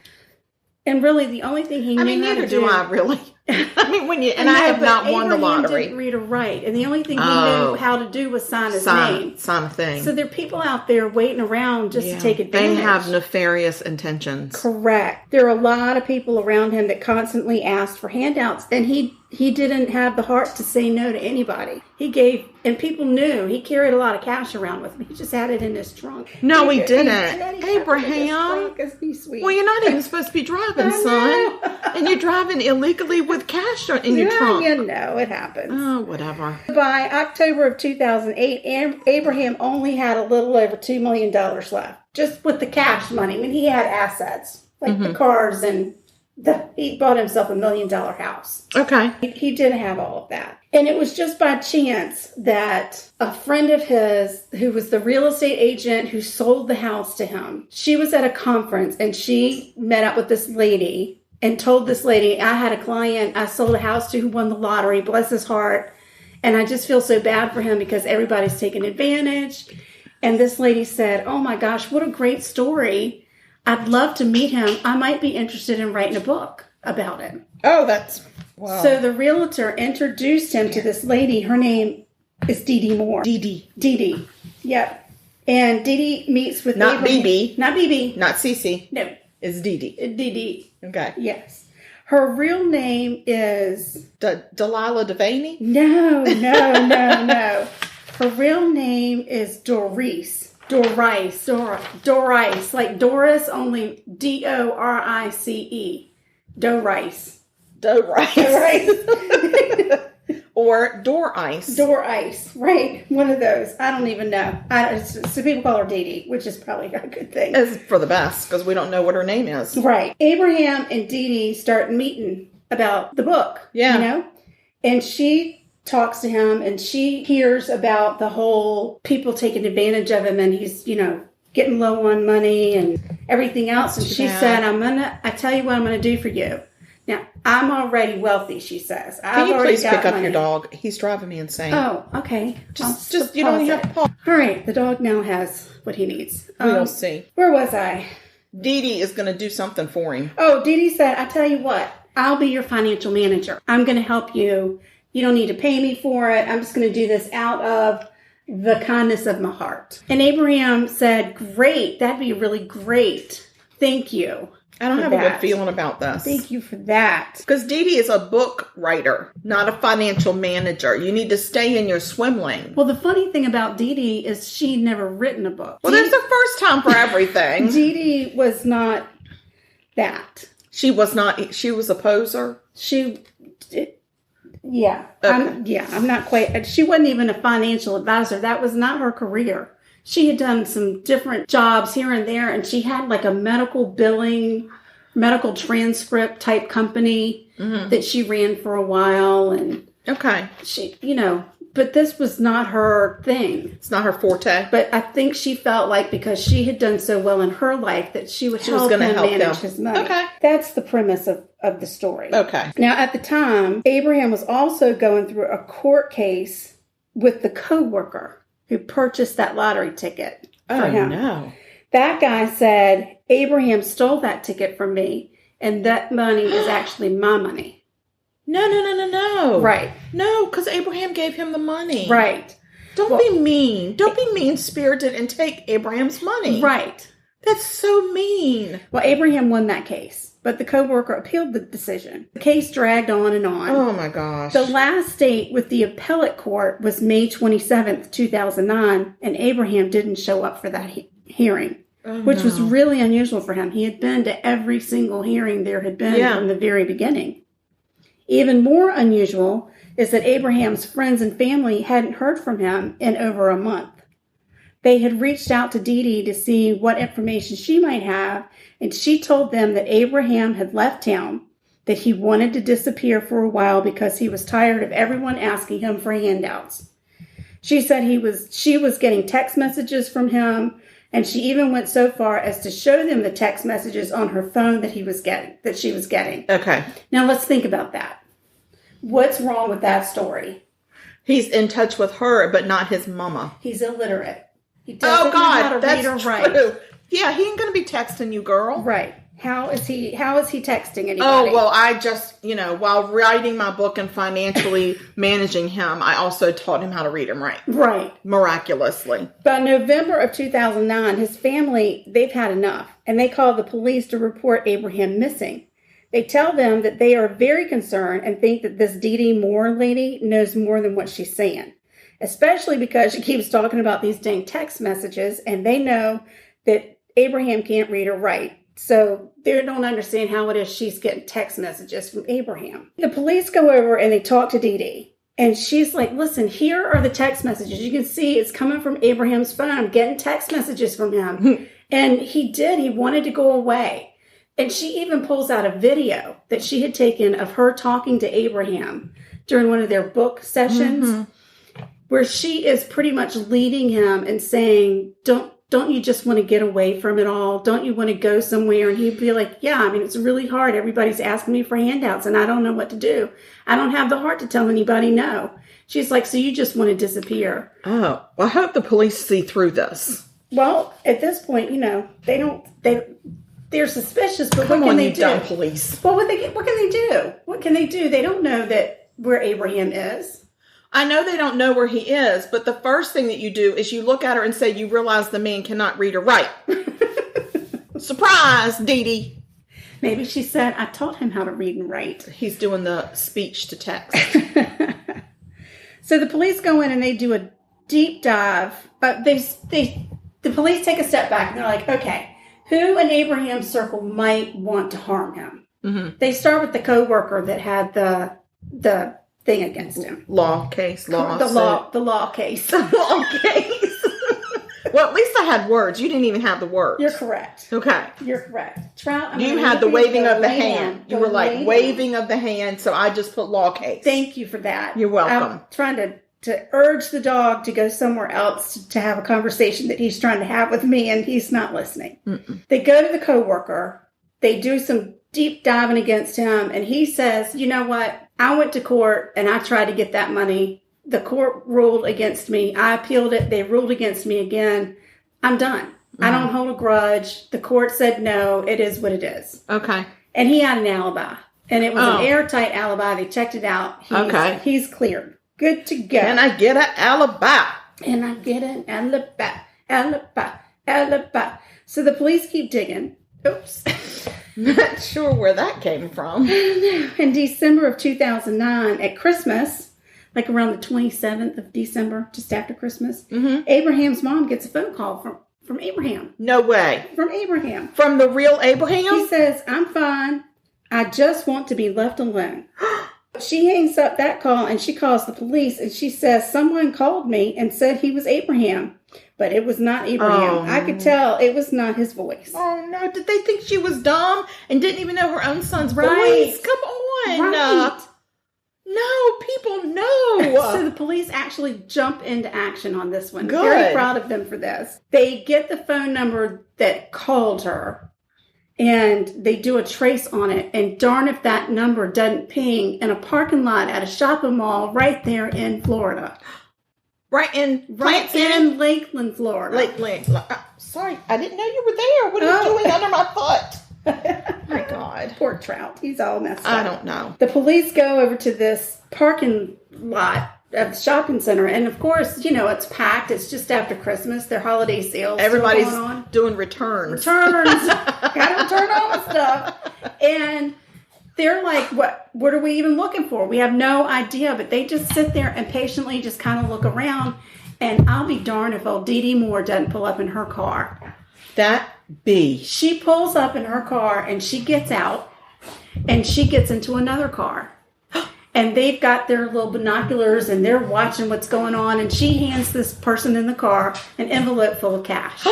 And really, the only thing he knew neither do I, really. I mean, I have not won the lottery. Abraham didn't read or write. And the only thing he knew how to do was sign his name. Sign a thing. So there are people out there waiting around just to take advantage. They have nefarious intentions. Correct. There are a lot of people around him that constantly asked for handouts. And he he didn't have the heart to say no to anybody. He gave, and people knew he carried a lot of cash around with him. He just had it in his trunk. No, he didn't. Abraham. Sweet. Well, you're not even supposed to be driving, son. And you're driving illegally with cash in your trunk. Yeah, it happens. Oh, whatever. By October of 2008, Abraham only had a little over $2 million left, just with the cash money. I mean, he had assets, like the cars, and he bought himself $1 million house. Okay. He did have all of that. And it was just by chance that a friend of his, who was the real estate agent who sold the house to him, she was at a conference and she met up with this lady and told this lady, I had a client I sold a house to who won the lottery, bless his heart. And I just feel so bad for him because everybody's taking advantage. And this lady said, oh my gosh, what a great story. I'd love to meet him. I might be interested in writing a book about him. Oh, that's... Wow. So the realtor introduced him to this lady. Her name is Dee Dee Moore. Dee. Yep. And Dee Dee meets with Not Abraham. BB. Not BB. Not Cece. No. It's Dee. Dee Dee. Okay. Yes. Her real name is... Delilah Devaney? No. Her real name is Doris. Doris. Like Doris, only Dorice. Doris. Or door ice. Door ice, right? One of those. I don't even know. So people call her Dee Dee, which is probably a good thing. It's for the best because we don't know what her name is. Right. Abraham and Dee Dee start meeting about the book. Yeah. And she talks to him and she hears about the whole people taking advantage of him and he's, getting low on money and everything else. And she said, I tell you what I'm going to do for you. Now, I'm already wealthy, she says. Can you please pick up your dog? He's driving me insane. Oh, okay. Just you don't even have to pause. All right, the dog now has what he needs. We'll see. Where was I? Dee Dee is going to do something for him. Oh, Dee Dee said, I tell you what, I'll be your financial manager. I'm going to help you. You don't need to pay me for it. I'm just going to do this out of the kindness of my heart. And Abraham said, great. That'd be really great. Thank you. I don't have a good feeling about this. Thank you for that. Because Dee Dee is a book writer, not a financial manager. You need to stay in your swim lane. Well, the funny thing about Dee Dee is she'd never written a book. Well, there's a first time for everything. Dee Dee was not that. She was not. She was a poser. Yeah. Okay. I'm not quite. She wasn't even a financial advisor. That was not her career. She had done some different jobs here and there, and she had like a medical transcript type company that she ran for a while. And okay, she, but this was not her thing. It's not her forte. But I think she felt like because she had done so well in her life that she would help him manage his money. Okay. That's the premise of the story. Okay. Now, at the time, Abraham was also going through a court case with the coworker who purchased that lottery ticket for him. No. That guy said, Abraham stole that ticket from me, and that money is actually my money. No. Right. No, because Abraham gave him the money. Right. Don't be mean. Don't be mean-spirited and take Abraham's money. Right. That's so mean. Well, Abraham won that case, but the coworker appealed the decision. The case dragged on and on. Oh, my gosh. The last date with the appellate court was May 27th, 2009, and Abraham didn't show up for that hearing, which was really unusual for him. He had been to every single hearing there had been from the very beginning. Even more unusual is that Abraham's friends and family hadn't heard from him in over a month. They had reached out to Dee Dee to see what information she might have, and she told them that Abraham had left town, that he wanted to disappear for a while because he was tired of everyone asking him for handouts. She said she was getting text messages from him, and she even went so far as to show them the text messages on her phone that she was getting. Okay. Now let's think about that. What's wrong with that story? He's in touch with her, but not his mama. He's illiterate. He doesn't know how to read or write. True. Yeah, he ain't going to be texting you, girl. Right. How is he texting anybody? Oh, well, I just, while writing my book and financially managing him, I also taught him how to read and write. Right. Miraculously. By November of 2009, his family, they've had enough, and they called the police to report Abraham missing. They tell them that they are very concerned and think that this Dee Dee Moore lady knows more than what she's saying, especially because she keeps talking about these dang text messages, and they know that Abraham can't read or write. So they don't understand how it is she's getting text messages from Abraham. The police go over and they talk to Dee Dee. And she's like, listen, here are the text messages. You can see it's coming from Abraham's phone. I'm getting text messages from him. And he wanted to go away. And she even pulls out a video that she had taken of her talking to Abraham during one of their book sessions, where she is pretty much leading him and saying, don't you just want to get away from it all? Don't you want to go somewhere? And he'd be like, yeah, I mean, it's really hard. Everybody's asking me for handouts and I don't know what to do. I don't have the heart to tell anybody no. She's like, so you just want to disappear. Oh, well, I hope the police see through this. Well, at this point, they're suspicious, but Come what can on, they you do? dumb police. Well, what can they do? What can they do? They don't know that where Abraham is. I know they don't know where he is, but the first thing that you do is you look at her and say, you realize the man cannot read or write. Surprise, Dee Dee. Maybe she said, I taught him how to read and write. He's doing the speech to text. So the police go in and they do a deep dive. But the police take a step back and they're like, okay, who in Abraham's circle might want to harm him? Mm-hmm. They start with the coworker that had the thing against him. The law case. The law case. The law case. Well, at least I had words. You didn't even have the words. You're correct. Okay. You're correct. You had the waving of the hand. You were like waving of the hand, so I just put law case. Thank you for that. You're welcome. I'm trying to urge the dog to go somewhere else to have a conversation that he's trying to have with me, and he's not listening. Mm-mm. They go to the coworker. They do some deep diving against him, and he says, you know what? I went to court, and I tried to get that money. The court ruled against me. I appealed it. They ruled against me again. I'm done. Mm-hmm. I don't hold a grudge. The court said no. It is what it is. Okay. And he had an alibi. And it was an airtight alibi. They checked it out. He's cleared. Good to go. Can I get an alibi? And I get an alibi. So the police keep digging. Oops. Not sure where that came from. In December of 2009, at Christmas, like around the 27th of December, just after Christmas, Abraham's mom gets a phone call from Abraham. No way. From Abraham. From the real Abraham? He says, I'm fine. I just want to be left alone. She hangs up that call and she calls the police and she says, someone called me and said he was Abraham. But it was not Abraham. I could tell it was not his voice. Oh, no. Did they think she was dumb and didn't even know her own son's voice? Come on. Right. No, people know. So the police actually jump into action on this one. Good. Very proud of them for this. They get the phone number that called her and they do a trace on it. And darn if that number doesn't ping in a parking lot at a shopping mall right there in Florida. Right in Lakeland, Florida. Lakeland. Sorry, I didn't know you were there. What are you doing under my foot? My God. Poor Trout. He's all messed up. I don't know. The police go over to this parking lot of the shopping center. And of course, it's packed. It's just after Christmas. Their holiday sales. Everybody's going on. Doing returns. Got to return all the stuff. And they're like, what are we even looking for? We have no idea. But they just sit there and patiently just kind of look around. And I'll be darned if old Dee Dee Moore doesn't pull up in her car. She pulls up in her car and she gets out and she gets into another car. And they've got their little binoculars and they're watching what's going on. And she hands this person in the car an envelope full of cash.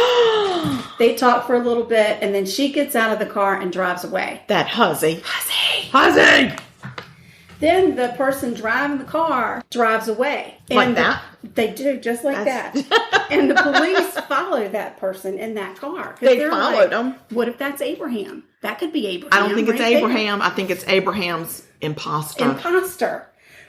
They talk for a little bit and then she gets out of the car and drives away. That hussy. Then the person driving the car drives away. Like that? They do, just like that. And the police follow that person in that car. They followed him. What if that's Abraham? That could be Abraham. I don't think it's Abraham. I think it's Abraham's imposter.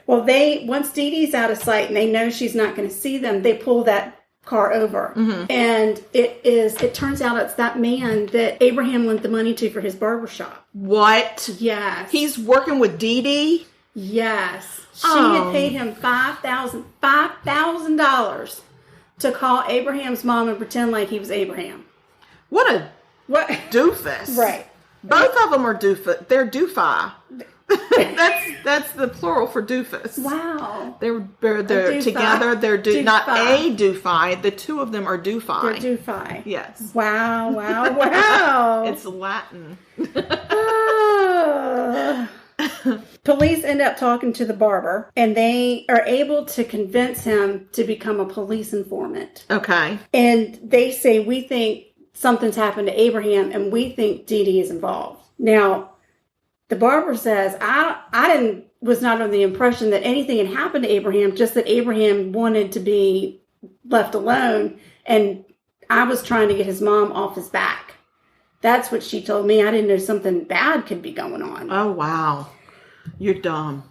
Well, once Dee Dee's out of sight and they know she's not going to see them, they pull that car over. Mm-hmm. And it turns out it's that man that Abraham lent the money to for his barbershop. What? Yes. He's working with Dee Dee? Yes. She had paid him $5,000 to call Abraham's mom and pretend like he was Abraham. What doofus. Right. Both of them are doofus. They're doofi. that's the plural for doofus. Wow. They're together. They're not a doofi. The two of them are doofi. They're doofi. Yes. Wow. Wow. It's Latin. Police end up talking to the barber, and they are able to convince him to become a police informant. Okay. And they say, we think something's happened to Abraham, and we think Dee Dee is involved. Now, the barber says, I was not under the impression that anything had happened to Abraham, just that Abraham wanted to be left alone, and I was trying to get his mom off his back. That's what she told me. I didn't know something bad could be going on. Oh, wow. You're dumb.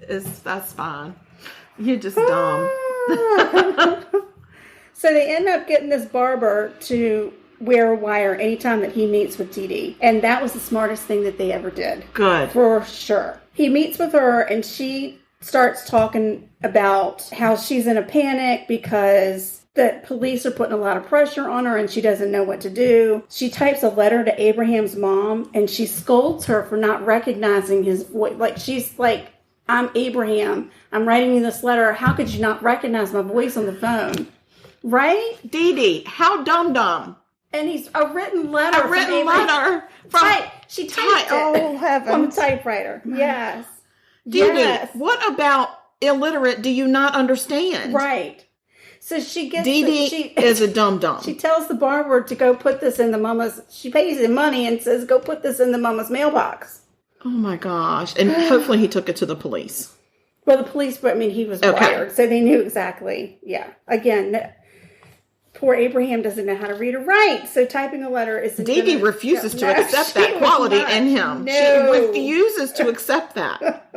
That's fine. You're just dumb. So they end up getting this barber to wear a wire anytime that he meets with Dee Dee. And that was the smartest thing that they ever did. Good. For sure. He meets with her and she starts talking about how she's in a panic because the police are putting a lot of pressure on her and she doesn't know what to do. She types a letter to Abraham's mom and she scolds her for not recognizing his voice. Like, she's like, I'm Abraham. I'm writing you this letter. How could you not recognize my voice on the phone? Right? Dee Dee, how dumb. And he's a written letter. Right. She typed it. Oh, heavens. On the typewriter. Yes. Dee Dee, what about illiterate do you not understand? Right. So she gets... Dee Dee is a dumb. She tells the barber to go put this in the mama's... She pays him money and says, go put this in the mama's mailbox. Oh, my gosh. And hopefully he took it to the police. Well, the police... he was wired, so they knew exactly. Yeah. Again... Poor Abraham doesn't know how to read or write, so typing a letter is... Dee Dee refuses to accept that quality in him. No. She refuses to accept that.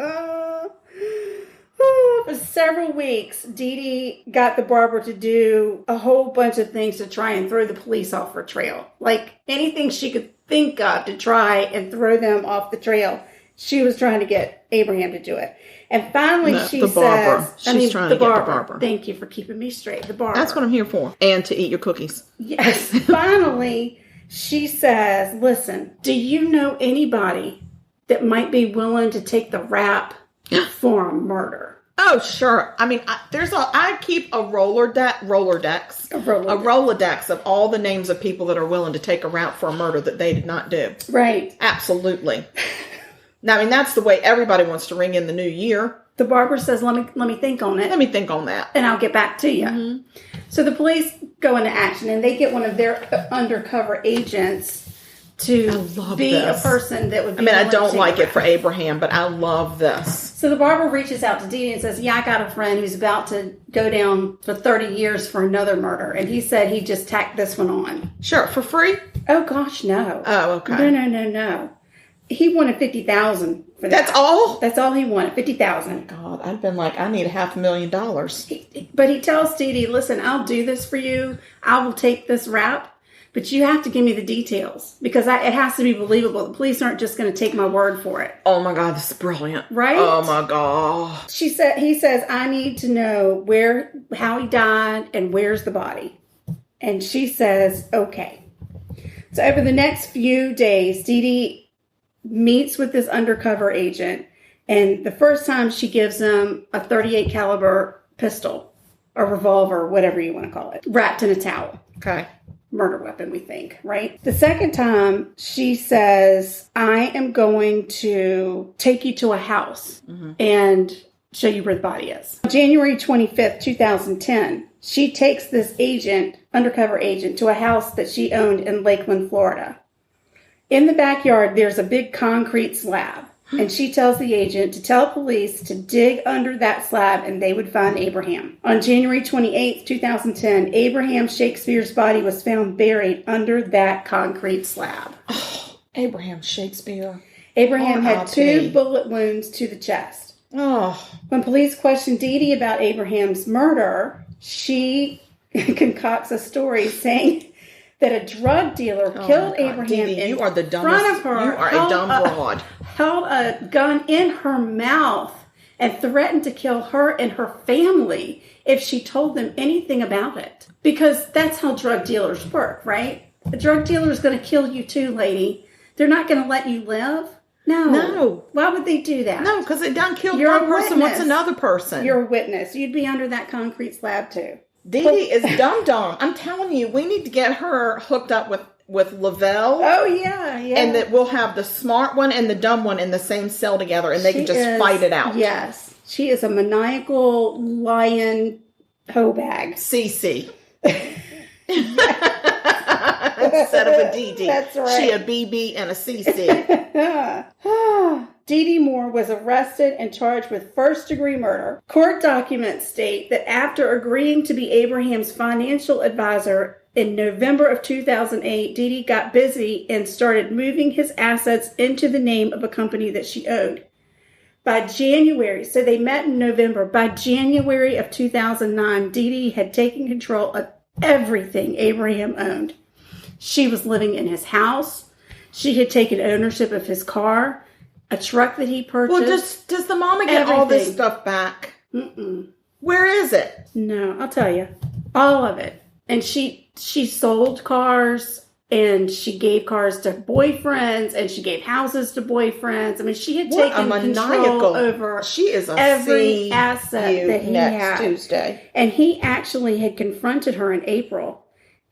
For several weeks, Dee Dee got the barber to do a whole bunch of things to try and throw the police off her trail. Like, anything she could think of to try and throw them off the trail, she was trying to get Abraham to do it. And finally, she says... The barber. Thank you for keeping me straight. The barber. That's what I'm here for. And to eat your cookies. Yes. Finally, she says, listen, do you know anybody that might be willing to take the rap for a murder? Oh, sure. I mean, I keep a Rolodex of all the names of people that are willing to take a rap for a murder that they did not do. Right. Absolutely. Now, I mean, that's the way everybody wants to ring in the new year. The barber says, let me think on it. Let me think on that. And I'll get back to you. Mm-hmm. So the police go into action and they get one of their undercover agents to be a person that would be... I don't like it for Abraham, but I love this. So the barber reaches out to Dee Dee and says, yeah, I got a friend who's about to go down for 30 years for another murder. And he said he just tacked this one on. Sure, for free? Oh, gosh, no. Oh, okay. No. He wanted $50,000 for that. That's all? That's all he wanted, $50,000. God, I've been like, I need $500,000. But he tells Dee Dee, listen, I'll do this for you. I will take this rap, but you have to give me the details because it has to be believable. The police aren't just going to take my word for it. Oh my God, this is brilliant. Right? Oh my God. He says, I need to know how he died and where's the body. And she says, okay. So over the next few days, Dee Dee meets with this undercover agent, and the first time she gives him a .38 caliber pistol, a revolver, whatever you want to call it, wrapped in a towel. Okay. Murder weapon, we think, right? The second time, she says, I am going to take you to a house and show you where the body is. January 25th, 2010, she takes this undercover agent, to a house that she owned in Lakeland, Florida. In the backyard, there's a big concrete slab, and she tells the agent to tell police to dig under that slab and they would find Abraham. On January 28th, 2010, Abraham Shakespeare's body was found buried under that concrete slab. Oh, Abraham Shakespeare. Abraham had 2 bullet wounds to the chest. Oh. When police questioned Dee Dee about Abraham's murder, she concocts a story saying that a drug dealer killed Abraham Dee Dee, in front of her. You are a dumb broad. Held a gun in her mouth and threatened to kill her and her family if she told them anything about it. Because that's how drug dealers work, right? A drug dealer is going to kill you too, lady. They're not going to let you live. No. Why would they do that? No, because it done killed one person. What's another person? You're a witness. You'd be under that concrete slab too. Dee Dee is dumb. I'm telling you, we need to get her hooked up with Lavelle. Oh, yeah. And that we'll have the smart one and the dumb one in the same cell together, and they can just fight it out. Yes. She is a maniacal lion hoe bag. CC. Instead of a Dee Dee. That's right. She a BB and a CC. Dee Dee Moore was arrested and charged with first-degree murder. Court documents state that after agreeing to be Abraham's financial advisor in November of 2008, Dee Dee got busy and started moving his assets into the name of a company that she owned. By January, so they met in November, by January of 2009, Dee Dee had taken control of everything Abraham owned. She was living in his house. She had taken ownership of his car, a truck that he purchased. Well, does the mama get all this stuff back? Mm-mm. Where is it? No, I'll tell you. All of it. And she sold cars, and she gave cars to boyfriends, and she gave houses to boyfriends. I mean, she had taken control over every asset that he had. Tuesday. And he actually had confronted her in April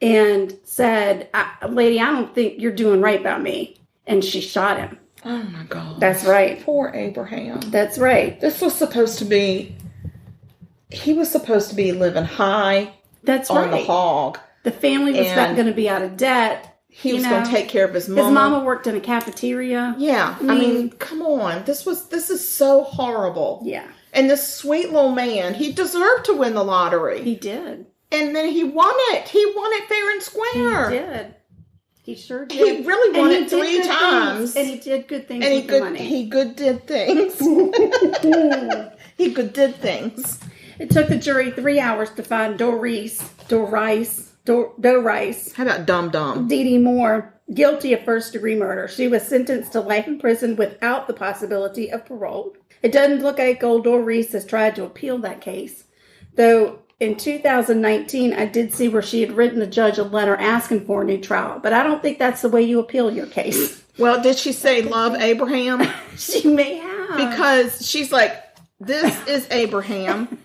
and said, lady, I don't think you're doing right by me. And she shot him. Oh, my God. That's right. Poor Abraham. That's right. This was supposed to be, he was supposed to be living high. That's on the hog. The family was not going to be out of debt. He was going to take care of his mama. His mama worked in a cafeteria. Yeah. I mean, come on. This is so horrible. Yeah. And this sweet little man, he deserved to win the lottery. He did. And then he won it. He won it fair and square. He did. He sure did. He really won it 3 times. And he did good things with the money. He did things. He did things. It took the jury 3 hours to find Doe Rice. How about Dum? Dee Dee Moore guilty of first-degree murder. She was sentenced to life in prison without the possibility of parole. It doesn't look like old Doe Rice has tried to appeal that case. Though in 2019, I did see where she had written the judge a letter asking for a new trial. But I don't think that's the way you appeal your case. Well, did she say love Abraham? She may have. Because she's like, this is Abraham.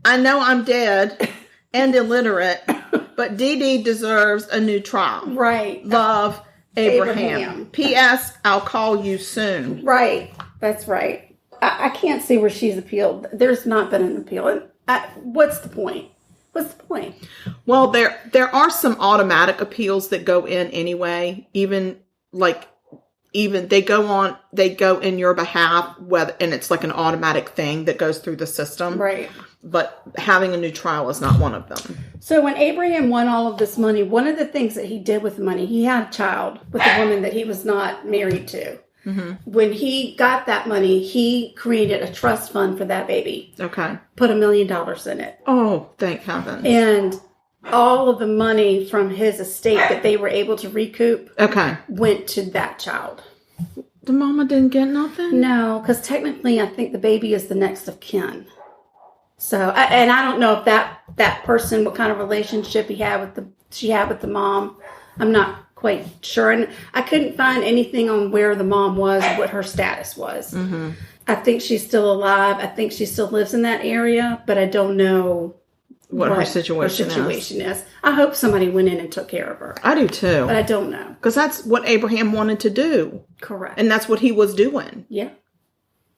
I know I'm dead and illiterate, but Dee Dee deserves a new trial. Right. Love Abraham. P.S. I'll call you soon. Right. That's right. I can't see where she's appealed. There's not been an appeal. What's the point? Well, there are some automatic appeals that go in anyway. Even they go in your behalf, and it's like an automatic thing that goes through the system. Right. But having a new trial is not one of them. So when Abraham won all of this money, one of the things that he did with the money, he had a child with a woman that he was not married to. Mm-hmm. When he got that money, he created a trust fund for that baby. Okay. Put $1 million in it. Oh, thank heaven. And all of the money from his estate that they were able to recoup went to that child. The mama didn't get nothing? No, because technically I think the baby is the next of kin. So, and I don't know if that person, what kind of relationship she had with the mom. I'm not quite sure. And I couldn't find anything on where the mom was, what her status was. Mm-hmm. I think she's still alive. I think she still lives in that area, but I don't know what her situation is. I hope somebody went in and took care of her. I do too. But I don't know. Because that's what Abraham wanted to do. Correct. And that's what he was doing. Yeah.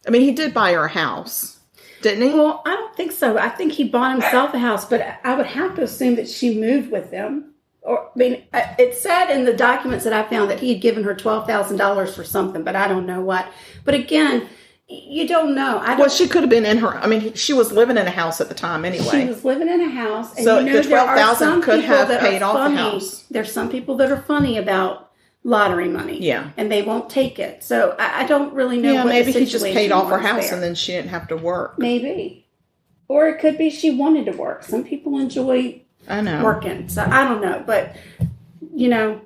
I mean, he did buy her a house. Didn't he? Well, I don't think so. I think he bought himself a house, but I would have to assume that she moved with him. Or, I mean, it said in the documents that I found that he had given her $12,000 for something, but I don't know what. But again, you don't know. Well, she could have been in her. I mean, she was living in a house at the time anyway. She was living in a house, and so you know, the $12,000 could have paid off the house. There's some people that are funny about lottery money. Yeah. And they won't take it. So I don't really know what maybe the he just paid off her house there. And then she didn't have to work. Maybe. Or it could be she wanted to work. Some people enjoy working. So I don't know. But, you know,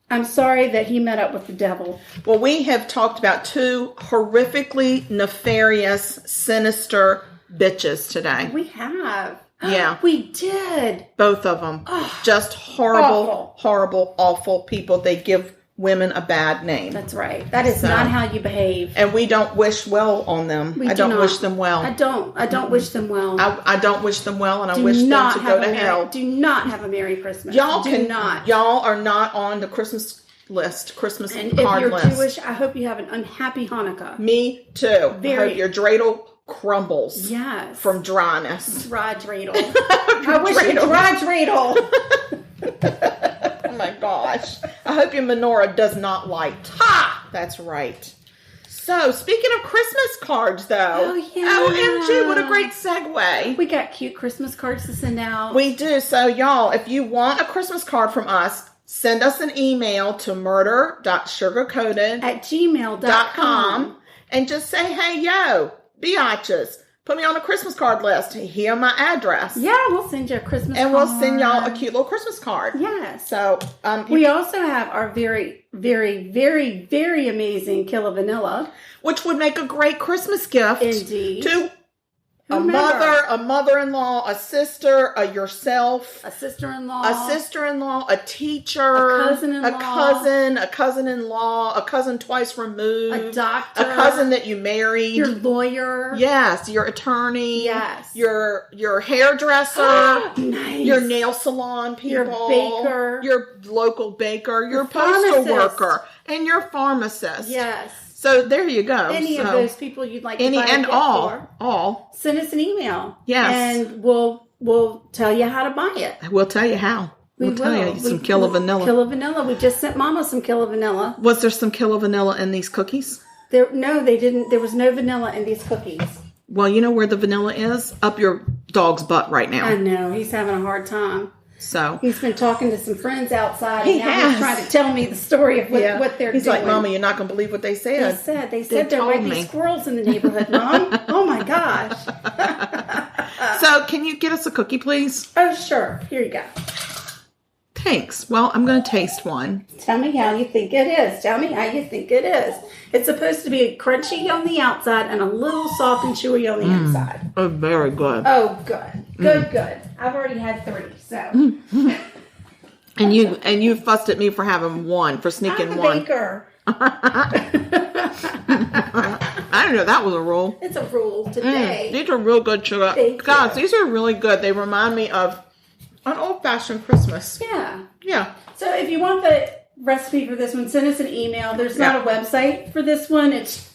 I'm sorry that he met up with the devil. Well, we have talked about 2 horrifically nefarious, sinister bitches today. We have. Yeah. We did. Both of them. Just horrible, horrible, awful people. They give women a bad name. That's right. That is not how you behave. And we don't wish well on them. I don't wish them well. I don't wish them well. I don't wish them well, and I wish them to go to hell. Do not have a Merry Christmas. Y'all not. Y'all are not on the Christmas list, Christmas and card list. list. If you're Jewish, I hope you have an unhappy Hanukkah. Me too. I hope your dreidel crumbles. Yes. From dryness. Dry dreidel. I wish you dry dreidel. Oh my gosh. I hope your menorah does not light. Ha! That's right. So, speaking of Christmas cards, though. Oh, yeah. OMG, what a great segue. We got cute Christmas cards to send out. We do. So, y'all, if you want a Christmas card from us, send us an email to murder.sugarcoated@gmail.com and just say, hey, yo, biatches, put me on a Christmas card list. Here my address. Yeah, we'll send you a Christmas card. And we'll send y'all a cute little Christmas card. Yeah. So, we also have our very, very, very, very amazing Killer Vanilla. Which would make a great Christmas gift. Indeed. To a mother-in-law, a sister, yourself, a sister-in-law, a teacher, a cousin-in-law, a cousin-in-law, a cousin twice removed, a doctor, a cousin that you married, your lawyer, yes, your attorney, yes, your hairdresser, nice, your nail salon people, your baker, your local baker, your postal worker, and your pharmacist. Yes. So there you go. Any of those people you'd like to buy a gift for, all. Send us an email. Yes. And we'll tell you how to buy it. We'll tell you how. We'll tell you some Killer Vanilla. Killer Vanilla. We just sent Mama some Killer Vanilla. Was there some Killer Vanilla in these cookies? No, they didn't. There was no vanilla in these cookies. Well, you know where the vanilla is? Up your dog's butt right now. I know. He's having a hard time. So he's been talking to some friends outside, and now he's trying to tell me the story of what they're doing. He's like, "Mama, you're not going to believe what they said." They said there might be squirrels in the neighborhood, Mom. Oh my gosh! So, can you get us a cookie, please? Oh, sure. Here you go. Thanks. Well, I'm going to taste one. Tell me how you think it is. Tell me how you think it is. It's supposed to be crunchy on the outside and a little soft and chewy on the inside. Oh, very good. Oh, good. Good. I've already had 3, so. And you fussed at me for having one, for sneaking I'm the one. baker. I didn't know that was a rule. It's a rule today. These are real good sugar. Guys, these are really good. They remind me of an old-fashioned Christmas. Yeah. So if you want the recipe for this one, send us an email. There's not a website for this one. It's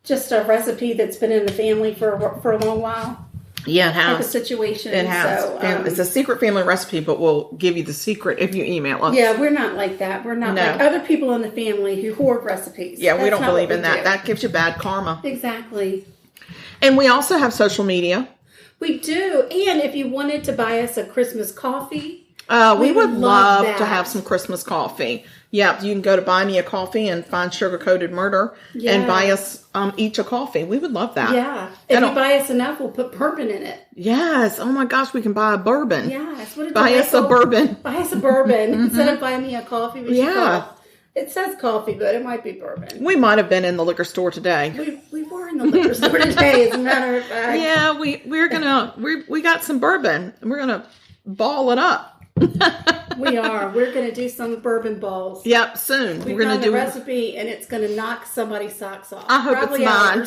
just a recipe that's been in the family for a long while. Yeah, it has. Type of situation. It has. So, it's a secret family recipe, but we'll give you the secret if you email us. Yeah, we're not like that. We're not like other people in the family who hoard recipes. Yeah, we don't believe in that. That gives you bad karma. Exactly. And we also have social media. We do. And if you wanted to buy us a Christmas coffee, we would love to have some Christmas coffee. Yeah, you can go to Buy Me a Coffee and find Sugar Coated Murder and buy us each a coffee. We would love that. Yeah. If you buy us enough, we'll put bourbon in it. Yes. Oh my gosh, we can buy a bourbon. Yes. Buy us a bourbon. Buy us a bourbon. Instead of Buy Me a Coffee, it says coffee, but it might be bourbon. We might have been in the liquor store today. We were in the liquor store today, as a matter of fact. Yeah, we got some bourbon and we're gonna ball it up. We are. We're going to do some bourbon balls. Yep, soon. We're going to do a recipe, and it's going to knock somebody's socks off. I hope it's mine.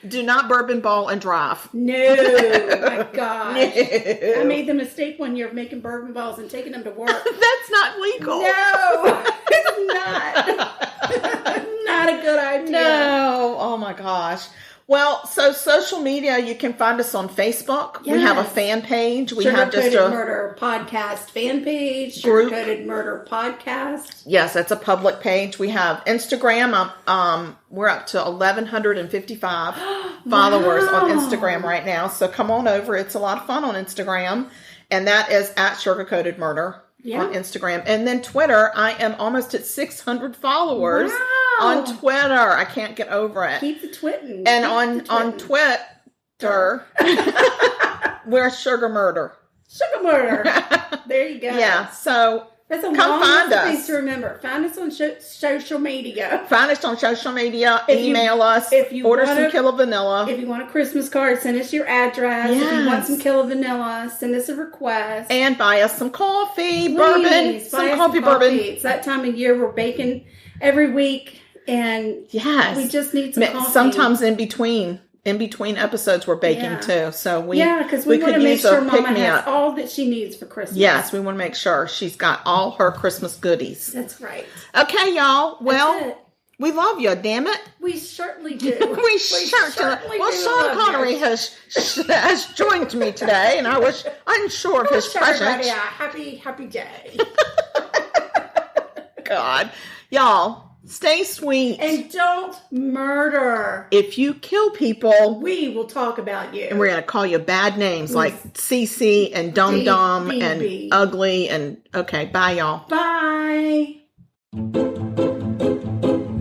Do not bourbon ball and drive. No, my gosh. No. I made the mistake one year of making bourbon balls and taking them to work. That's not legal. No, it's not. Not a good idea. No. Oh my gosh. Well, so social media, you can find us on Facebook. Yes. We have a fan page. We have just a Murder Podcast fan page. Sugar Coated Murder Podcast. Yes, that's a public page. We have Instagram. We're up to 1,155 followers on Instagram right now. So come on over. It's a lot of fun on Instagram. And that is at Sugar Coated Murder. On Instagram. And then Twitter, I am almost at 600 followers on Twitter. I can't get over it. Keep the twitting. And on Twitter, we're Sugar Murder. Sugar Murder. There you go. Yeah. So That's a Come long find list of us. things to remember. Find us on social media. Find us on social media. If you- Email us. if you order wanna- some Killer Vanilla. If you want a Christmas card, send us your address. If you want Yes. some Killer Vanilla, send us a request. And buy us some coffee, Please, bourbon, buy some us coffee, bourbon. It's that time of year. We're baking every week, and Yes. we just need some coffee. Sometimes in between episodes we're baking Yeah. too. So because we want could to make use sure a Mama has pick-me-up. all that she needs for Christmas. Yes, we want to make sure she's got all her Christmas goodies. That's right. Okay, y'all. That's Well, it. we love you, damn it. We certainly do. We certainly. Well, do Sean love Connery you. has joined me today, and I was unsure of his Wish everybody presence. a happy day. God, y'all, stay sweet. And don't murder. If you kill people, We will talk about you. and we're gonna call you bad names like CC and Dum Dum and DB. Ugly and okay. Bye, y'all. Bye.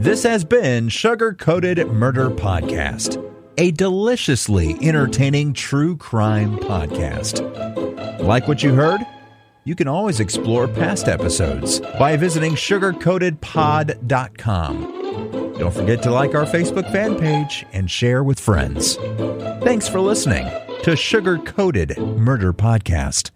This has been Sugar Coated Murder Podcast, a deliciously entertaining true crime podcast. Like what you heard? You can always explore past episodes by visiting sugarcoatedpod.com. Don't forget to like our Facebook fan page and share with friends. Thanks for listening to Sugar Coated Murder Podcast.